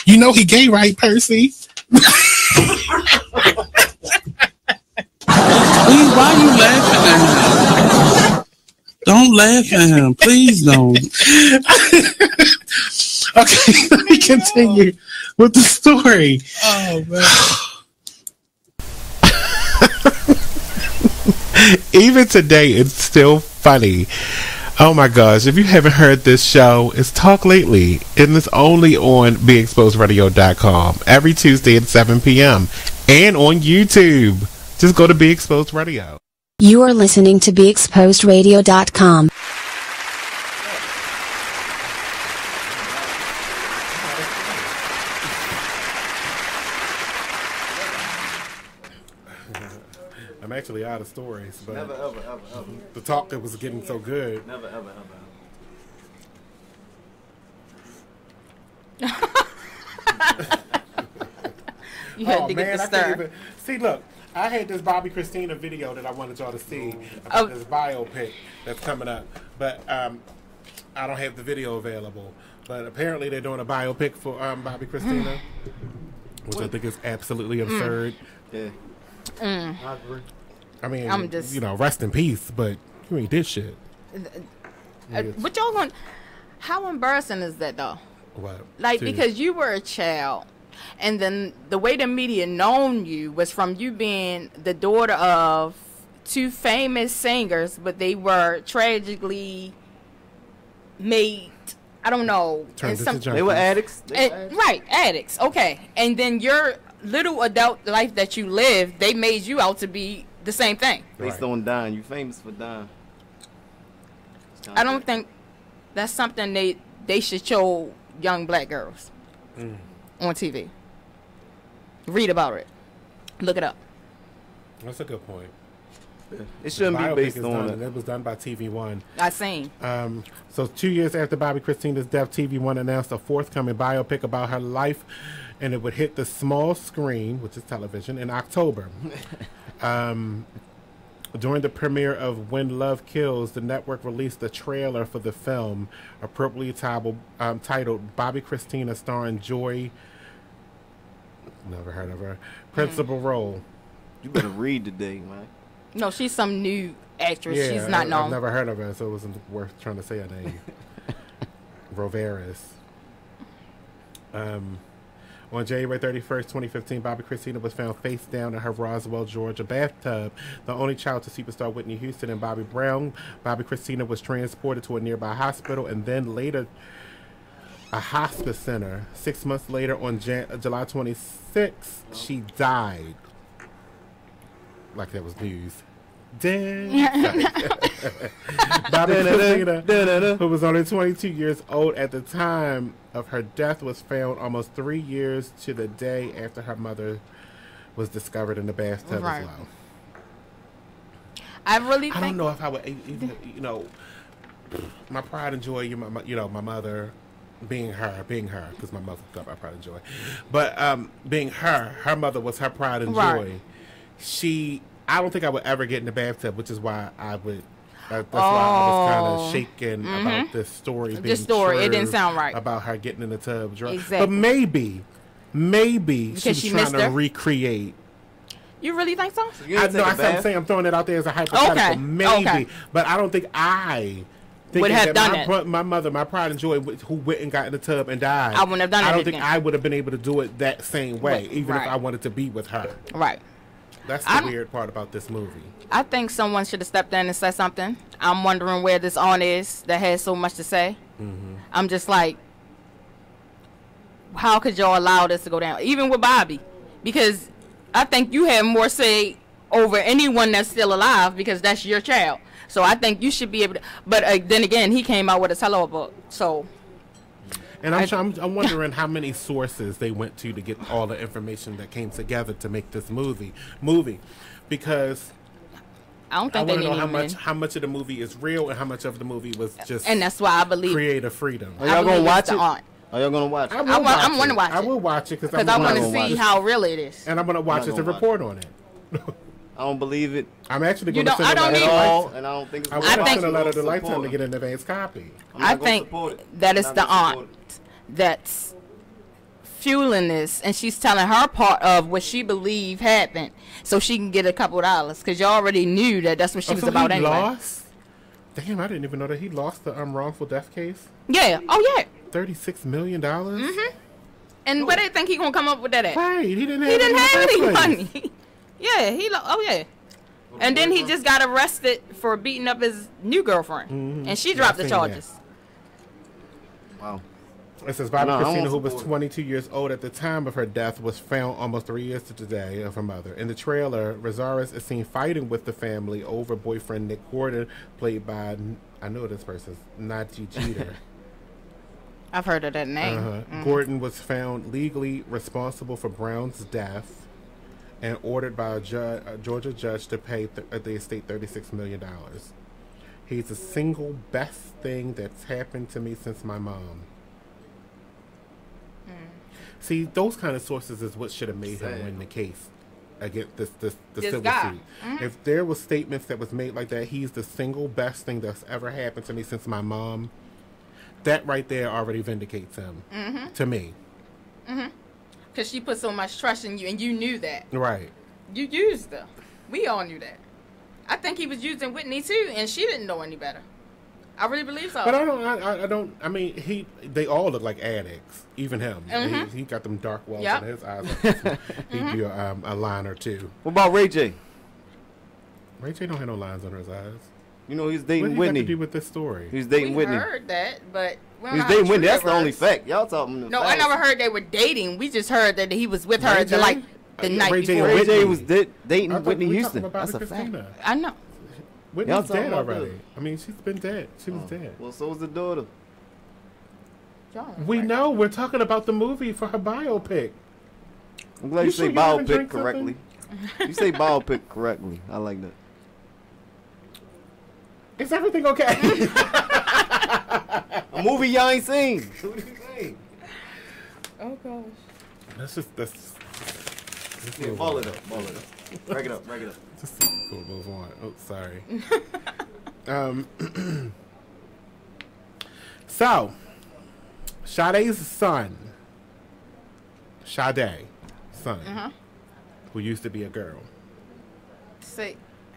you know he gay, right, Percy? Please, why are you laughing at him? Don't laugh at him. Please don't. Okay, let me continue with the story. Oh, man. Even today, it's still funny. Oh my gosh, if you haven't heard this show, it's Talk Lately, and it's only on BeExposedRadio.com every Tuesday at 7 p.m. and on YouTube. Just go to Be Exposed Radio. You are listening to BeExposedRadio.com. I'm actually out of stories, but Never, ever. the talk that was getting so good. Never, ever. You had Oh to man, get the I stir. can't even see. Look, I had this Bobby Christina video that I wanted y'all to see about this biopic that's coming up, but I don't have the video available. But apparently they're doing a biopic for Bobby Christina, which I think is absolutely absurd. Yeah. Mm. I agree. I mean, I'm just- you know, rest in peace, but you ain't did shit. What y'all going? How embarrassing is that though? What? Like, To- because you were a child, and then the way the media known you was from you being the daughter of two famous singers, but they were tragically made. I don't know. Turned in some- into junkies. They were addicts. Right, addicts. Okay, and then your little adult life that you lived, they made you out to be the same thing. Based on dying. You famous for dying. I don't think that's something they should show young black girls on TV. Read about it. Look it up. That's a good point. It shouldn't be Biopic based is on done, it. and it was done by TV One. I seen. So 2 years after Bobby Christina's death, TV One announced a forthcoming biopic about her life, and it would hit the small screen, which is television, in October. During the premiere of When Love Kills, the network released a trailer for the film, appropriately titled Bobby Christina, starring Joy, never heard of her, principal role. You better read today, man. No, she's some new actress. Yeah, She's not known. I've never heard of her, so it wasn't worth trying to say her name. Roveris. On January 31st, 2015, Bobby Christina was found face down in her Roswell, Georgia bathtub. The only child to superstar Whitney Houston and Bobby Brown, Bobby Christina was transported to a nearby hospital and then later a hospice center. 6 months later, on July 26th, she died. Like that was news. Bobby Christina, who was only 22 years old at the time of her death, was found almost 3 years to the day after her mother was discovered in the bathtub as well. I don't know if I would even, my pride and joy. My mother, being her, because my mother got my pride and joy, but being her mother was her pride and joy. I don't think I would ever get in the bathtub, which is why I would. That's why I was kind of shaken about this story. This story, it didn't sound right about her getting in the tub drunk. Exactly. But maybe because she was trying to recreate. You really think so? I'm saying I'm throwing it out there as a hypothetical. Okay. Maybe, but I don't think I would have done it. My mother, my pride and joy, who went and got in the tub and died. I wouldn't have done it. I don't think I would have been able to do it that same way, even if I wanted to be with her. Right. That's the weird part about this movie. I think someone should have stepped in and said something. I'm wondering where this aunt is that has so much to say. Mm-hmm. I'm just like, how could y'all allow this to go down? Even with Bobby. Because I think you have more say over anyone that's still alive because that's your child. So I think you should be able to. But then again, he came out with a tell-all book. So. And I'm wondering how many sources they went to get all the information that came together to make this movie, because I don't think they know need how much of the movie is real and how much of the movie was just. And that's why I believe creative freedom. Are y'all gonna watch it? Are y'all gonna watch it? I'm gonna watch it. I will watch it because I want to see how real it is. And I'm gonna watch it to report on it. I don't believe it. I'm actually going to send a letter to Lyfe, and I don't think it's I want to send a letter to Lifetime to get an advance copy. I think that it's the aunt that's fueling this, and she's telling her part of what she believe happened, so she can get a couple $, because you already knew that that's what she was about anyway. Lost? Damn, I didn't even know that he lost the wrongful death case. Yeah. Oh yeah. $36 million. Mm-hmm. And where they think he gonna come up with that at? Right. He didn't have any money. Yeah, and then he just got arrested for beating up his new girlfriend, and she dropped the charges. Wow. It says Bobby Christina, who was 22 years old at the time of her death, was found almost 3 years to the day of her mother. In the trailer, Rosaris is seen fighting with the family over boyfriend Nick Gordon, played by, I know this person's Najee Jeter. I've heard of that name. Mm-hmm. Gordon was found legally responsible for Brown's death and ordered by a Georgia judge to pay the estate $36 million. He's the single best thing that's happened to me since my mom. See, those kind of sources is what should have made him win the case against the civil suit. If there was statements that was made like that, he's the single best thing that's ever happened to me since my mom, that right there already vindicates him to me. Because she put so much trust in you, and you knew that. Right. You used her. We all knew that. I think he was using Whitney too, and she didn't know any better. I really believe so. But I don't. I mean, they all look like addicts. Even him. He got them dark wells in his eyes. He'd do a line or two. What about Ray J? Ray J don't have no lines under his eyes. You know he's dating Whitney. What do you have to do with this story? He's dating Whitney. We heard that, but he's dating Whitney. That's the only fact. Y'all talking? No, I never heard they were dating. We just heard that he was with her the night before. Ray J was dating Whitney Houston. That's a fact. I know. Whitney's dead already. I mean, she's been dead. She was dead. Well, so was the daughter. We know. We're talking about the movie for her biopic. I'm glad you say biopic correctly. You say biopic correctly. I like that. Is everything okay? A movie y'all ain't seen. What do you think? Oh gosh. That's yeah, ball it up. Break it up. Just go move on. Oh, sorry. So, Sade's son, who used to be a girl. See,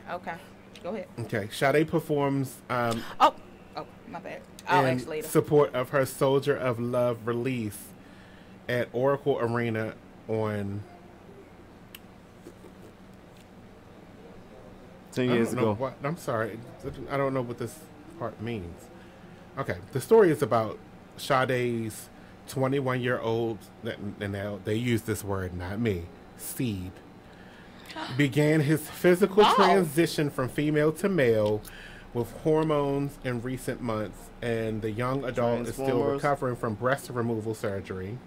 okay. Go ahead. Okay. Sade performs. Oh, my bad. I'll ask later. Support of her Soldier of Love release at Oracle Arena on 10 years ago. I'm sorry. I don't know what this part means. Okay. The story is about Sade's 21-year-old, and now they use this word, not me, Seed, began his physical transition from female to male with hormones in recent months, and the young adult is still recovering from breast removal surgery.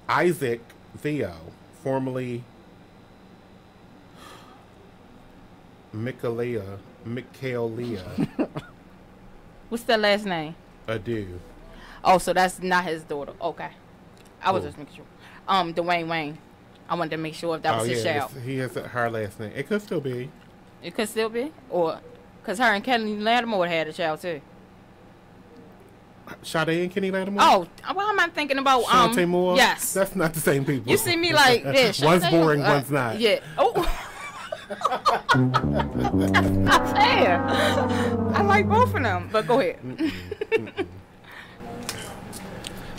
Isaac Theo, formerly Michaelia. What's the last name? Adu. Oh, so that's not his daughter. Okay. I was just making sure. Dwayne Wayne. I wanted to make sure if that was his child. He has her last name. It could still be. It could still be? Or, because her and Kenny Lattimore had a child, too. Sade and Kenny Lattimore? Oh, why am I thinking about, Shantae Moore? Yes. That's not the same people. You see me like this. One's boring, one's not. Yeah. Oh. That's fair. I like both of them, but go ahead.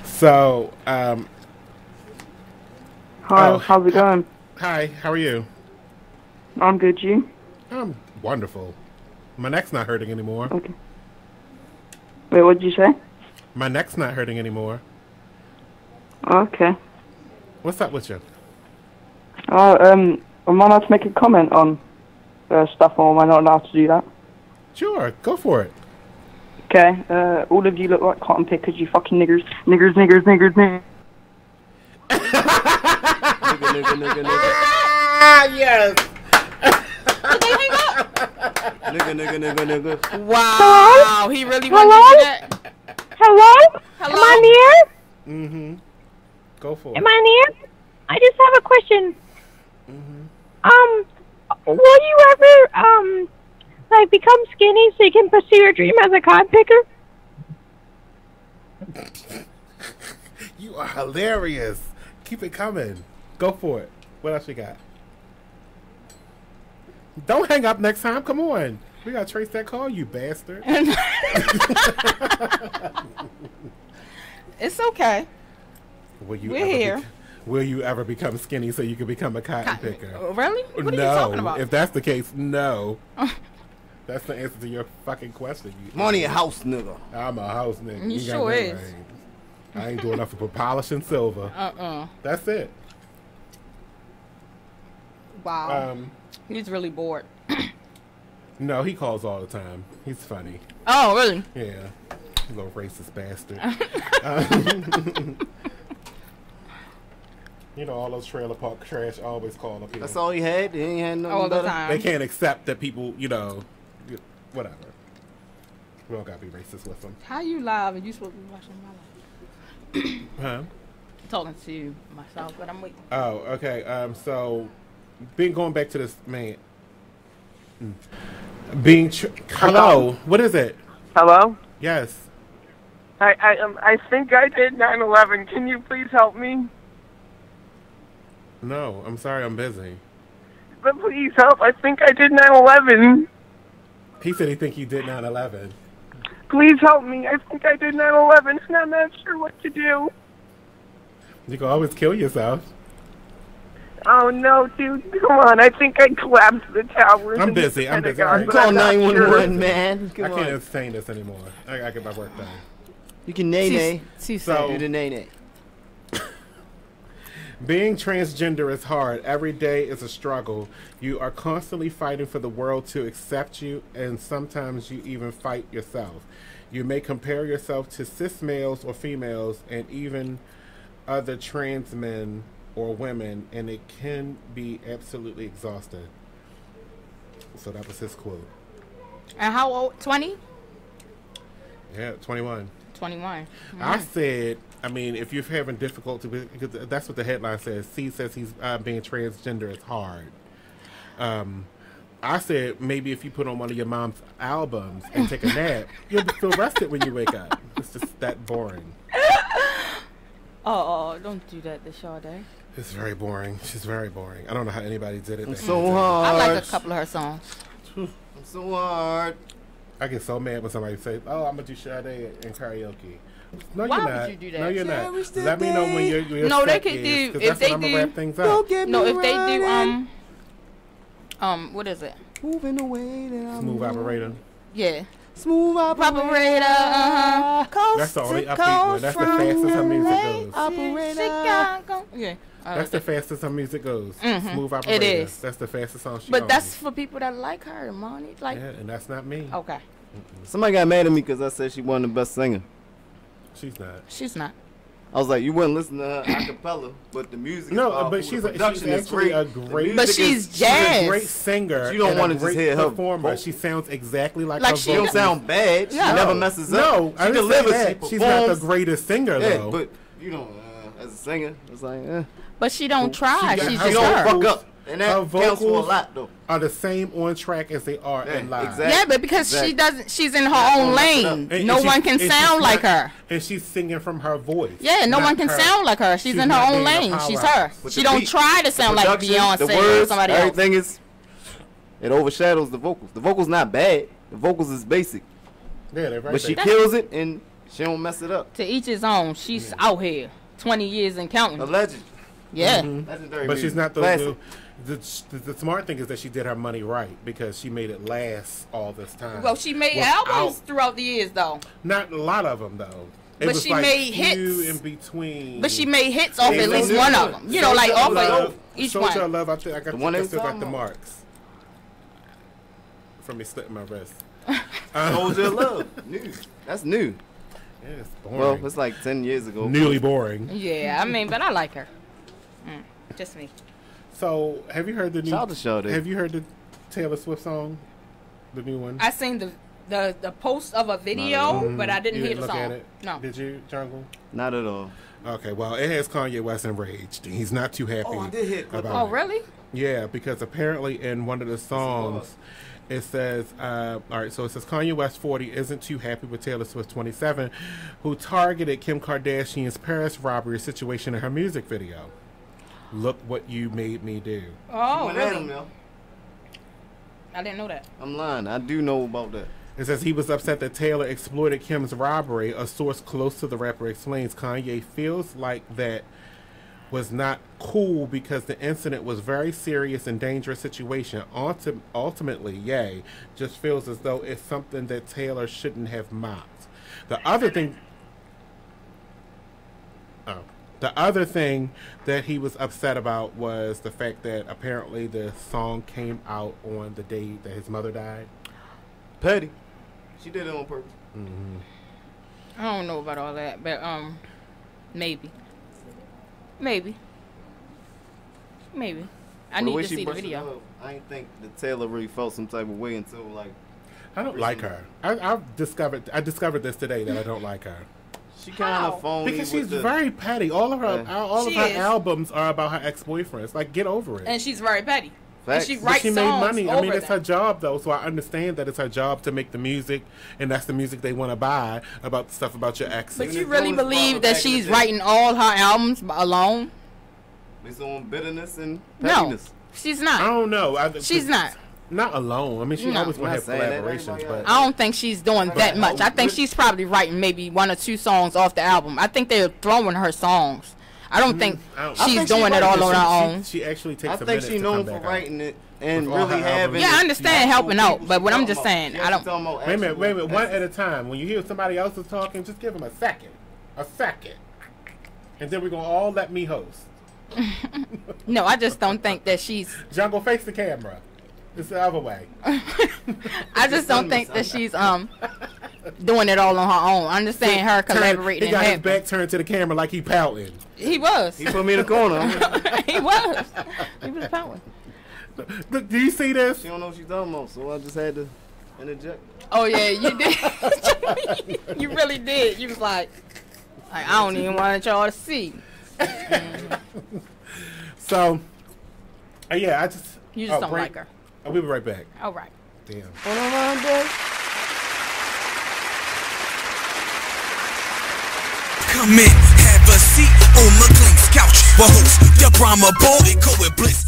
So, hi, how's it going? Hi, how are you? I'm good, you? I'm wonderful. My neck's not hurting anymore. Okay. Wait, what did you say? My neck's not hurting anymore. Okay. What's up with you? Am I allowed to make a comment on stuff, or am I not allowed to do that? Sure, go for it. Okay, all of you look like cotton pickers, you fucking niggers. Niggers. Nigga. Yes! Nigga. Wow, Hello? he really Hello? wanted to do that. Hello? Am I near? Mm-hmm. Go for it. Am I near? I just have a question. Mm-hmm. Will you ever, like, become skinny so you can pursue your dream as a cotton picker? You are hilarious. Keep it coming. Go for it. What else you got? Don't hang up next time. Come on. We gotta trace that call, you bastard. It's okay. We're here. Will you ever become skinny so you can become a cotton picker? Really? What are No. you talking about? If that's the case, no. That's the answer to your fucking question. Money a house nigga. I'm a house nigga. You got sure that is. right. I ain't doing nothing for polishing silver. That's it. Wow. He's really bored. No, he calls all the time. He's funny. Oh, really? Yeah. Little racist bastard. You know, all those trailer park trash always call up here. That's all he had? He ain't had nothing all the better? time. They can't accept that people, you know, whatever. We don't gotta be racist with them. How you live and you supposed to be watching my life? Huh? Talking to myself, but I'm waiting. Oh, okay. So, going back to this man. Hello. What is it? Hello? Yes. I think I did 9/11. Can you please help me? No, I'm sorry, I'm busy. But please help. I think I did 9/11. He said he think he did 9/11. Please help me. I think I did 9/11 and I'm not sure what to do. You can always kill yourself. Oh no, dude. Come on. I think I collapsed the towers. I'm busy. I'm busy. Pentagon, All right. but Call I'm not 911, sure. man. I can't entertain this anymore. I gotta get my work done. You can nay-nay. So, do the nay-nay. Being transgender is hard. Every day is a struggle. You are constantly fighting for the world to accept you, and sometimes you even fight yourself. You may compare yourself to cis males or females, and even other trans men or women, and it can be absolutely exhausting. So that was his quote. And how old? 20? Yeah, 21. 21. I said, I mean, if you're having difficulty with, because that's what the headline says. C says he's being transgender is hard. I said maybe if you put on one of your mom's albums and take a nap, you'll feel rested when you wake up. It's just that boring. Oh, don't do that to Sade. It's very boring. She's very boring. I don't know how anybody did it. I'm so hard. I like a couple of her songs. I'm so hard. I get so mad when somebody says, "Oh, I'm gonna do Sade in karaoke." No, Why you're would not. you do that? No, you're not. Cherish the Let me know when you're No, they set could is, do 'cause if that's when they I'm gonna do. wrap things up. No, if they do what is it? Moving away that I'm Smooth operator. Yeah. Smooth operator. That's the only upbeat one. That's the fastest her music goes. Yeah. That's the fastest her music goes. Mhm. Smooth operator. It is. That's the fastest song she But owns. that's for people that like her, Money. Like. Yeah, and that's not me. Okay. Somebody got mad at me because I said she wasn't the best singer. She's not. She's not. I was like, you wouldn't listen to her acapella, but the music. No, is but she's production is actually a The great. music But she's is- jazz. She's a great singer. You don't and want a to just great hear her performer. vocal. She sounds exactly like Like her She don't vocals. sound bad. She Yeah. never messes up. No, I she didn't delivers. say She that. She's not the performs. greatest singer Yeah, though. but you know, as a singer, it's like, But she don't try. She She's got- just don't her. fuck up, and that her counts for a vocals lot, though. are the same on track as they are in live. exactly. Yeah, but because she doesn't, she's in her own lane. And No she's- one can and she's sound like not- her. And she's singing from her voice. Yeah, no not one can her. sound like her. She's in her not own being a lane. She's powerhouse. her. With She the don't beat, try to the sound like production, Beyonce the or words, somebody else. everything is. It overshadows the vocals. The vocals not bad. The vocals is basic. Yeah, they're very But she basic. kills it and she don't mess it up. To each his own. She's out here, 20 years and counting. A legend. Yeah. Legendary But she's music. not Classic. the smart thing is that she did her money right because she made it last all this time. Well, she made Without- albums throughout the years, though. Not a lot of them though. It But was she like made few hits. in between. But she made hits off And at least Soldier one Love- of them. You know, like off of each Soldier one. Love, I think I got The one I they still got talking the about. marks from me slitting my wrist. Soldier Love. New. That's new. Yeah, it's boring. Well, it's like 10 years ago. Newly boring. Yeah, I mean, but I like her. Just me. So, have you heard the new? Shout out to Sade. Have you heard the Taylor Swift song, the new one? I seen the post of a video, but I didn't You hear the look song. at it? No. Did you, Jungle? Not at all. Okay, well, it has Kanye West enraged. He's not too happy Oh, I did hear a clip about Oh, really? Yeah, because apparently in one of the songs, it says, all right, so it says Kanye West 40 isn't too happy with Taylor Swift 27, who targeted Kim Kardashian's Paris robbery situation in her music video. Look what you made me do. Oh, Went at really? him, yo. I didn't know that. I'm lying. I do know about that. It says he was upset that Taylor exploited Kim's robbery. A source close to the rapper explains Kanye feels like that was not cool because the incident was very serious and dangerous situation. Ultimately, Ye just feels as though it's something that Taylor shouldn't have mocked. The other thing that he was upset about was the fact that apparently the song came out on the day that his mother died. Petty. She did it on purpose. Mm-hmm. I don't know about all that, but maybe. I Well, need way to she see the brushed it video. up, I didn't think that Taylor really felt some type of way until like. I don't like her. I discovered this today that I don't like her. She kind of phony Because with she's the- very petty. All of her She is. albums are about her ex-boyfriends. Like, get over it. And she's very petty. Facts. And she But writes she made songs money. I over mean, it's them. her job, though, so I understand that it's her job to make the music, and that's the music they want to buy about stuff about your ex. But you really believe that she's writing all her albums alone? Based on bitterness and No, pettiness. she's not. I don't know. She's not. Not alone. I mean, she No. always want to have saying that collaborations, but I don't think she's doing that much. I think she's probably writing maybe 1 or 2 songs off the album. I think they're throwing her songs. I don't think she's doing it all on her own. She actually takes I a think minute she's to known come for back out. writing it and With all really her having. albums. Yeah, I understand helping out, but what I'm just saying, I don't. Wait a minute, one at a time. When you hear somebody else is talking, just give them a second. And then we're going to all let me host. No, I just don't think that she's. Jungle, face the camera. It's the other way. I just don't think that she's doing it all on her own. I understand her collaborating. He got and his back turned to the camera like he pouting. He was. He put me in the corner. He was. He was pouting. Do you see this? She don't know what she's talking about, so I just had to interject. Oh yeah, you did. You really did. You was like I don't even want y'all to see. So, yeah, I just. You just don't like her. We'll be right back. All right. Damn. Come in, have a seat on McLean's couch. Well, host your Brahma Ball and go with Bliss.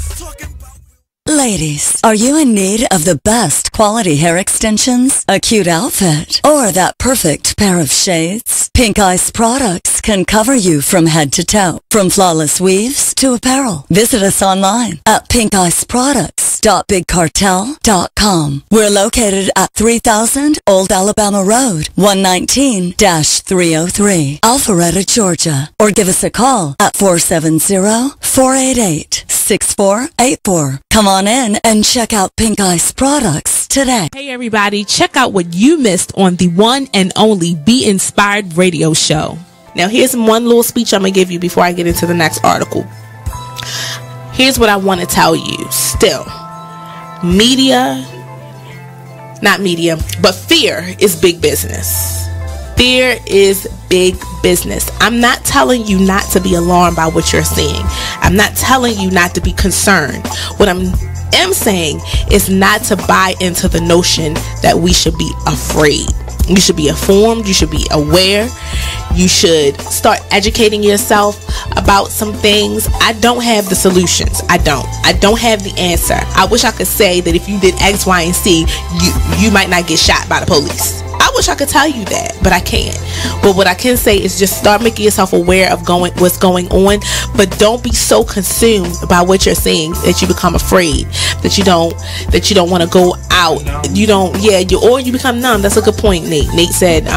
Ladies, are you in need of the best quality hair extensions, a cute outfit, or that perfect pair of shades? Pink Ice products can cover you from head to toe, from flawless weaves to apparel. Visit us online at pinkiceproducts.bigcartel.com. We're located at 3000 Old Alabama Road, 119-303, Alpharetta, Georgia. Or give us a call at 470-488-6484. Come on in and check out Pink Ice products today. Hey everybody, check out what you missed on the one and only Be Inspired radio show. Now here's one little speech I'm going to give you before I get into the next article. Here's what I want to tell you. Still, fear is big business. Fear is big business. I'm not telling you not to be alarmed by what you're seeing. I'm not telling you not to be concerned. What I'm saying is not to buy into the notion that we should be afraid. You should be informed. You should be aware. You should start educating yourself about some things. I don't have the solutions. I don't have the answer. I wish I could say that if you did X, Y, and Z, you might not get shot by the police. I wish I could tell you that, but I can't. But what I can say is just start making yourself aware of what's going on, but don't be so consumed by what you're seeing that you become afraid, that you don't want to go out. Or you become numb. That's a good point, Nate. Nate said,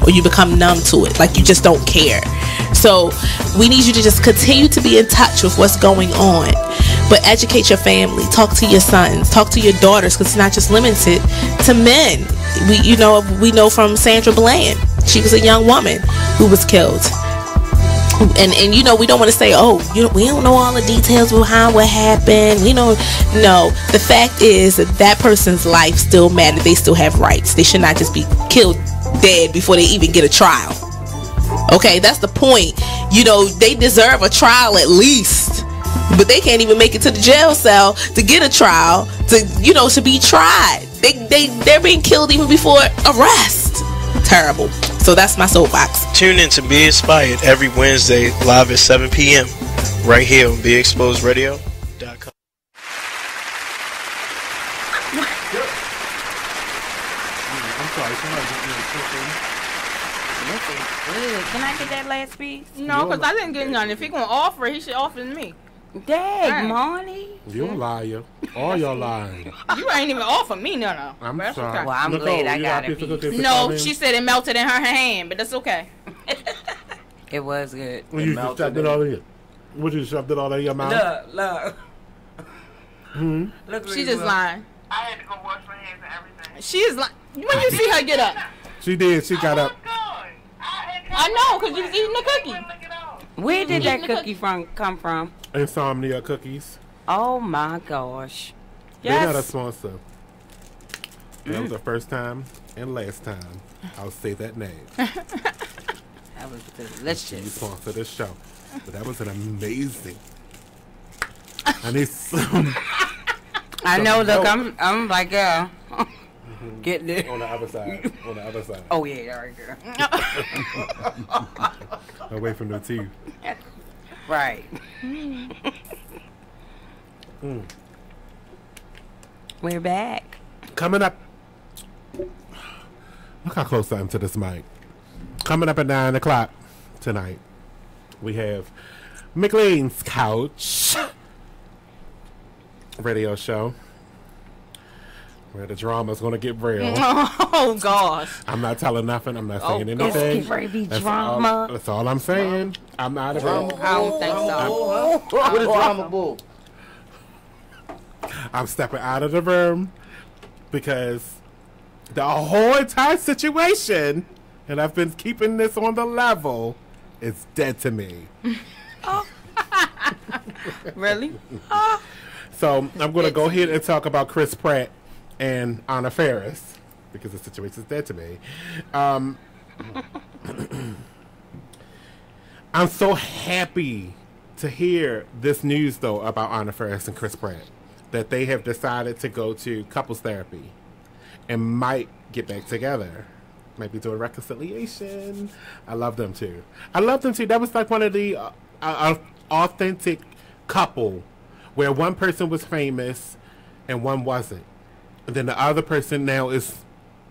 or you become numb to it, like you just don't care. So we need you to just continue to be in touch with what's going on, but educate your family, talk to your sons, talk to your daughters, because it's not just limited to men. We know from Sandra Bland, she was a young woman who was killed. And we don't want to say, we don't know all the details of what happened. No, the fact is that person's life still matters. They still have rights. They should not just be killed dead before they even get a trial. Okay, that's the point. They deserve a trial at least, but they can't even make it to the jail cell to get a trial, to be tried. They're being killed even before arrest. Terrible. So that's my soapbox. Tune in to Be Inspired every Wednesday live at 7 p.m. right here on BeExposedRadio.com. Can I get that last piece? No, because I didn't get none. If he gonna offer it, he should offer it to me. Dang, Monny. You're a liar. All y'all lying. You ain't even offer me no. I'm that's sorry. Okay. Well, I'm glad I got it. No, she said it melted in her hand, but that's okay. It was good. Well, you just shoved it all in here. Would you shoved it all in your mouth? Look. Look, she just lying. I had to go wash my hands and everything. She is lying. When you see her get up. She did. She got up. I know, because you was eating the cookie. Where did that cookie come from? Insomnia Cookies. Oh my gosh. They're not a sponsor. That was the first time and last time I'll say that name. That was delicious. You sponsor this show. But that was an amazing. I need some. I know, look, I'm like, yeah. Getting it. On the other side. Oh, yeah, right there. Away from the teeth. Right. We're back. Coming up. Look how close I am to this mic. Coming up at 9 o'clock tonight, we have McLean's Couch radio show where the drama's going to get real. Oh, gosh. I'm not telling nothing. I'm not saying anything. That's drama. That's all I'm saying. I'm not a drama. I don't think so. What is drama bull? I'm stepping out of the room because the whole entire situation, and I've been keeping this on the level, is dead to me. Really? So I'm going to go ahead and talk about Chris Pratt and Anna Faris because the situation is dead to me. I'm so happy to hear this news, though, about Anna Faris and Chris Pratt, that they have decided to go to couples therapy and might get back together. Might be doing reconciliation. I love them too. That was like one of the authentic couple where one person was famous and one wasn't. And then the other person now is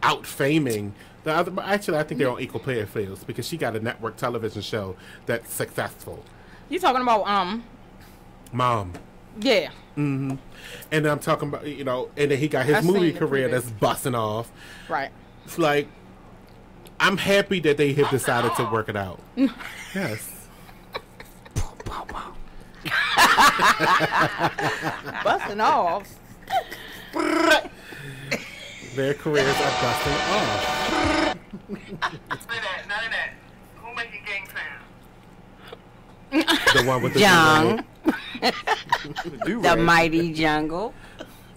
out-faming the other. Actually, I think they're on equal playing fields because she got a network television show that's successful. You talking about Mom? Yeah. Mm-hmm. And I'm talking about, you know, and then he got his movie career that's busting off. Right. It's like, I'm happy that they have decided to work it out. Yes. Busting off. Their careers are busting off. None of that. Who make a gang The one with the Young. do-rag. The mighty jungle.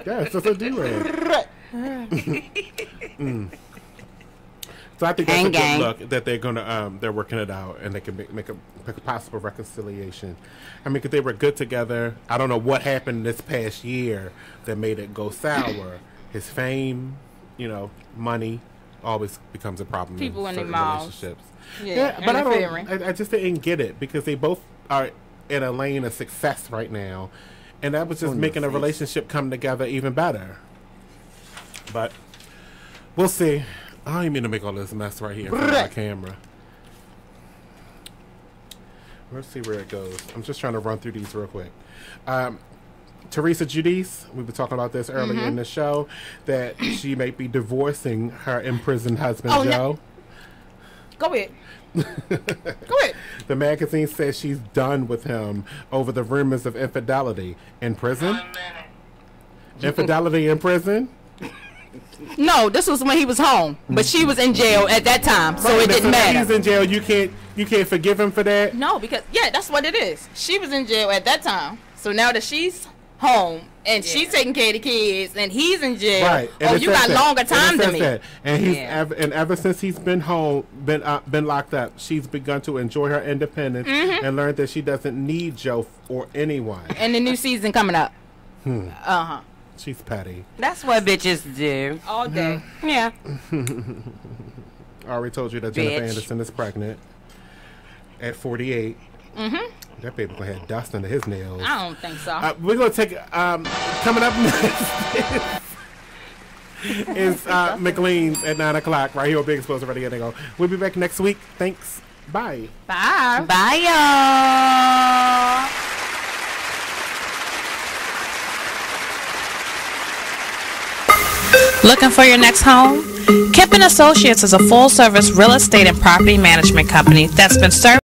Yes, that's a do-rag. So I think that's a good look that they're gonna they're working it out and they can make a possible reconciliation. I mean, 'cause they were good together. I don't know what happened this past year that made it go sour. His fame, you know, money always becomes a problem. People in their certain mouths. relationships. Yeah, but I just didn't get it because they both are in a lane of success right now, and that was just making a relationship come together even better. But we'll see. I don't even mean to make all this mess right here in front of my camera. Let's see where it goes. I'm just trying to run through these real quick. Teresa Giudice, we were talking about this earlier in the show, that she may be divorcing her imprisoned husband, Joe. Go ahead. Go ahead. The magazine says she's done with him over the rumors of infidelity in prison. Infidelity in prison? No, this was when he was home, but she was in jail at that time, so it didn't matter. He's in jail. You can't forgive him for that. No, because that's what it is. She was in jail at that time, so now that she's home and she's taking care of the kids and he's in jail, right? And you got longer time than me. And he's ever since he's been home, been locked up, she's begun to enjoy her independence and learned that she doesn't need Joe or anyone. And the new season coming up. She's petty. That's what bitches do. All day. Yeah. I already told you that Jennifer Anderson is pregnant at 48. That baby gonna have dust under his nails. I don't think so. We're gonna take coming up next is McLean's at 9 o'clock right here on Big Explosive Radio. We'll be back next week. Thanks. Bye. Bye. Bye, y'all. Looking for your next home? Kemp & Associates is a full-service real estate and property management company that's been serving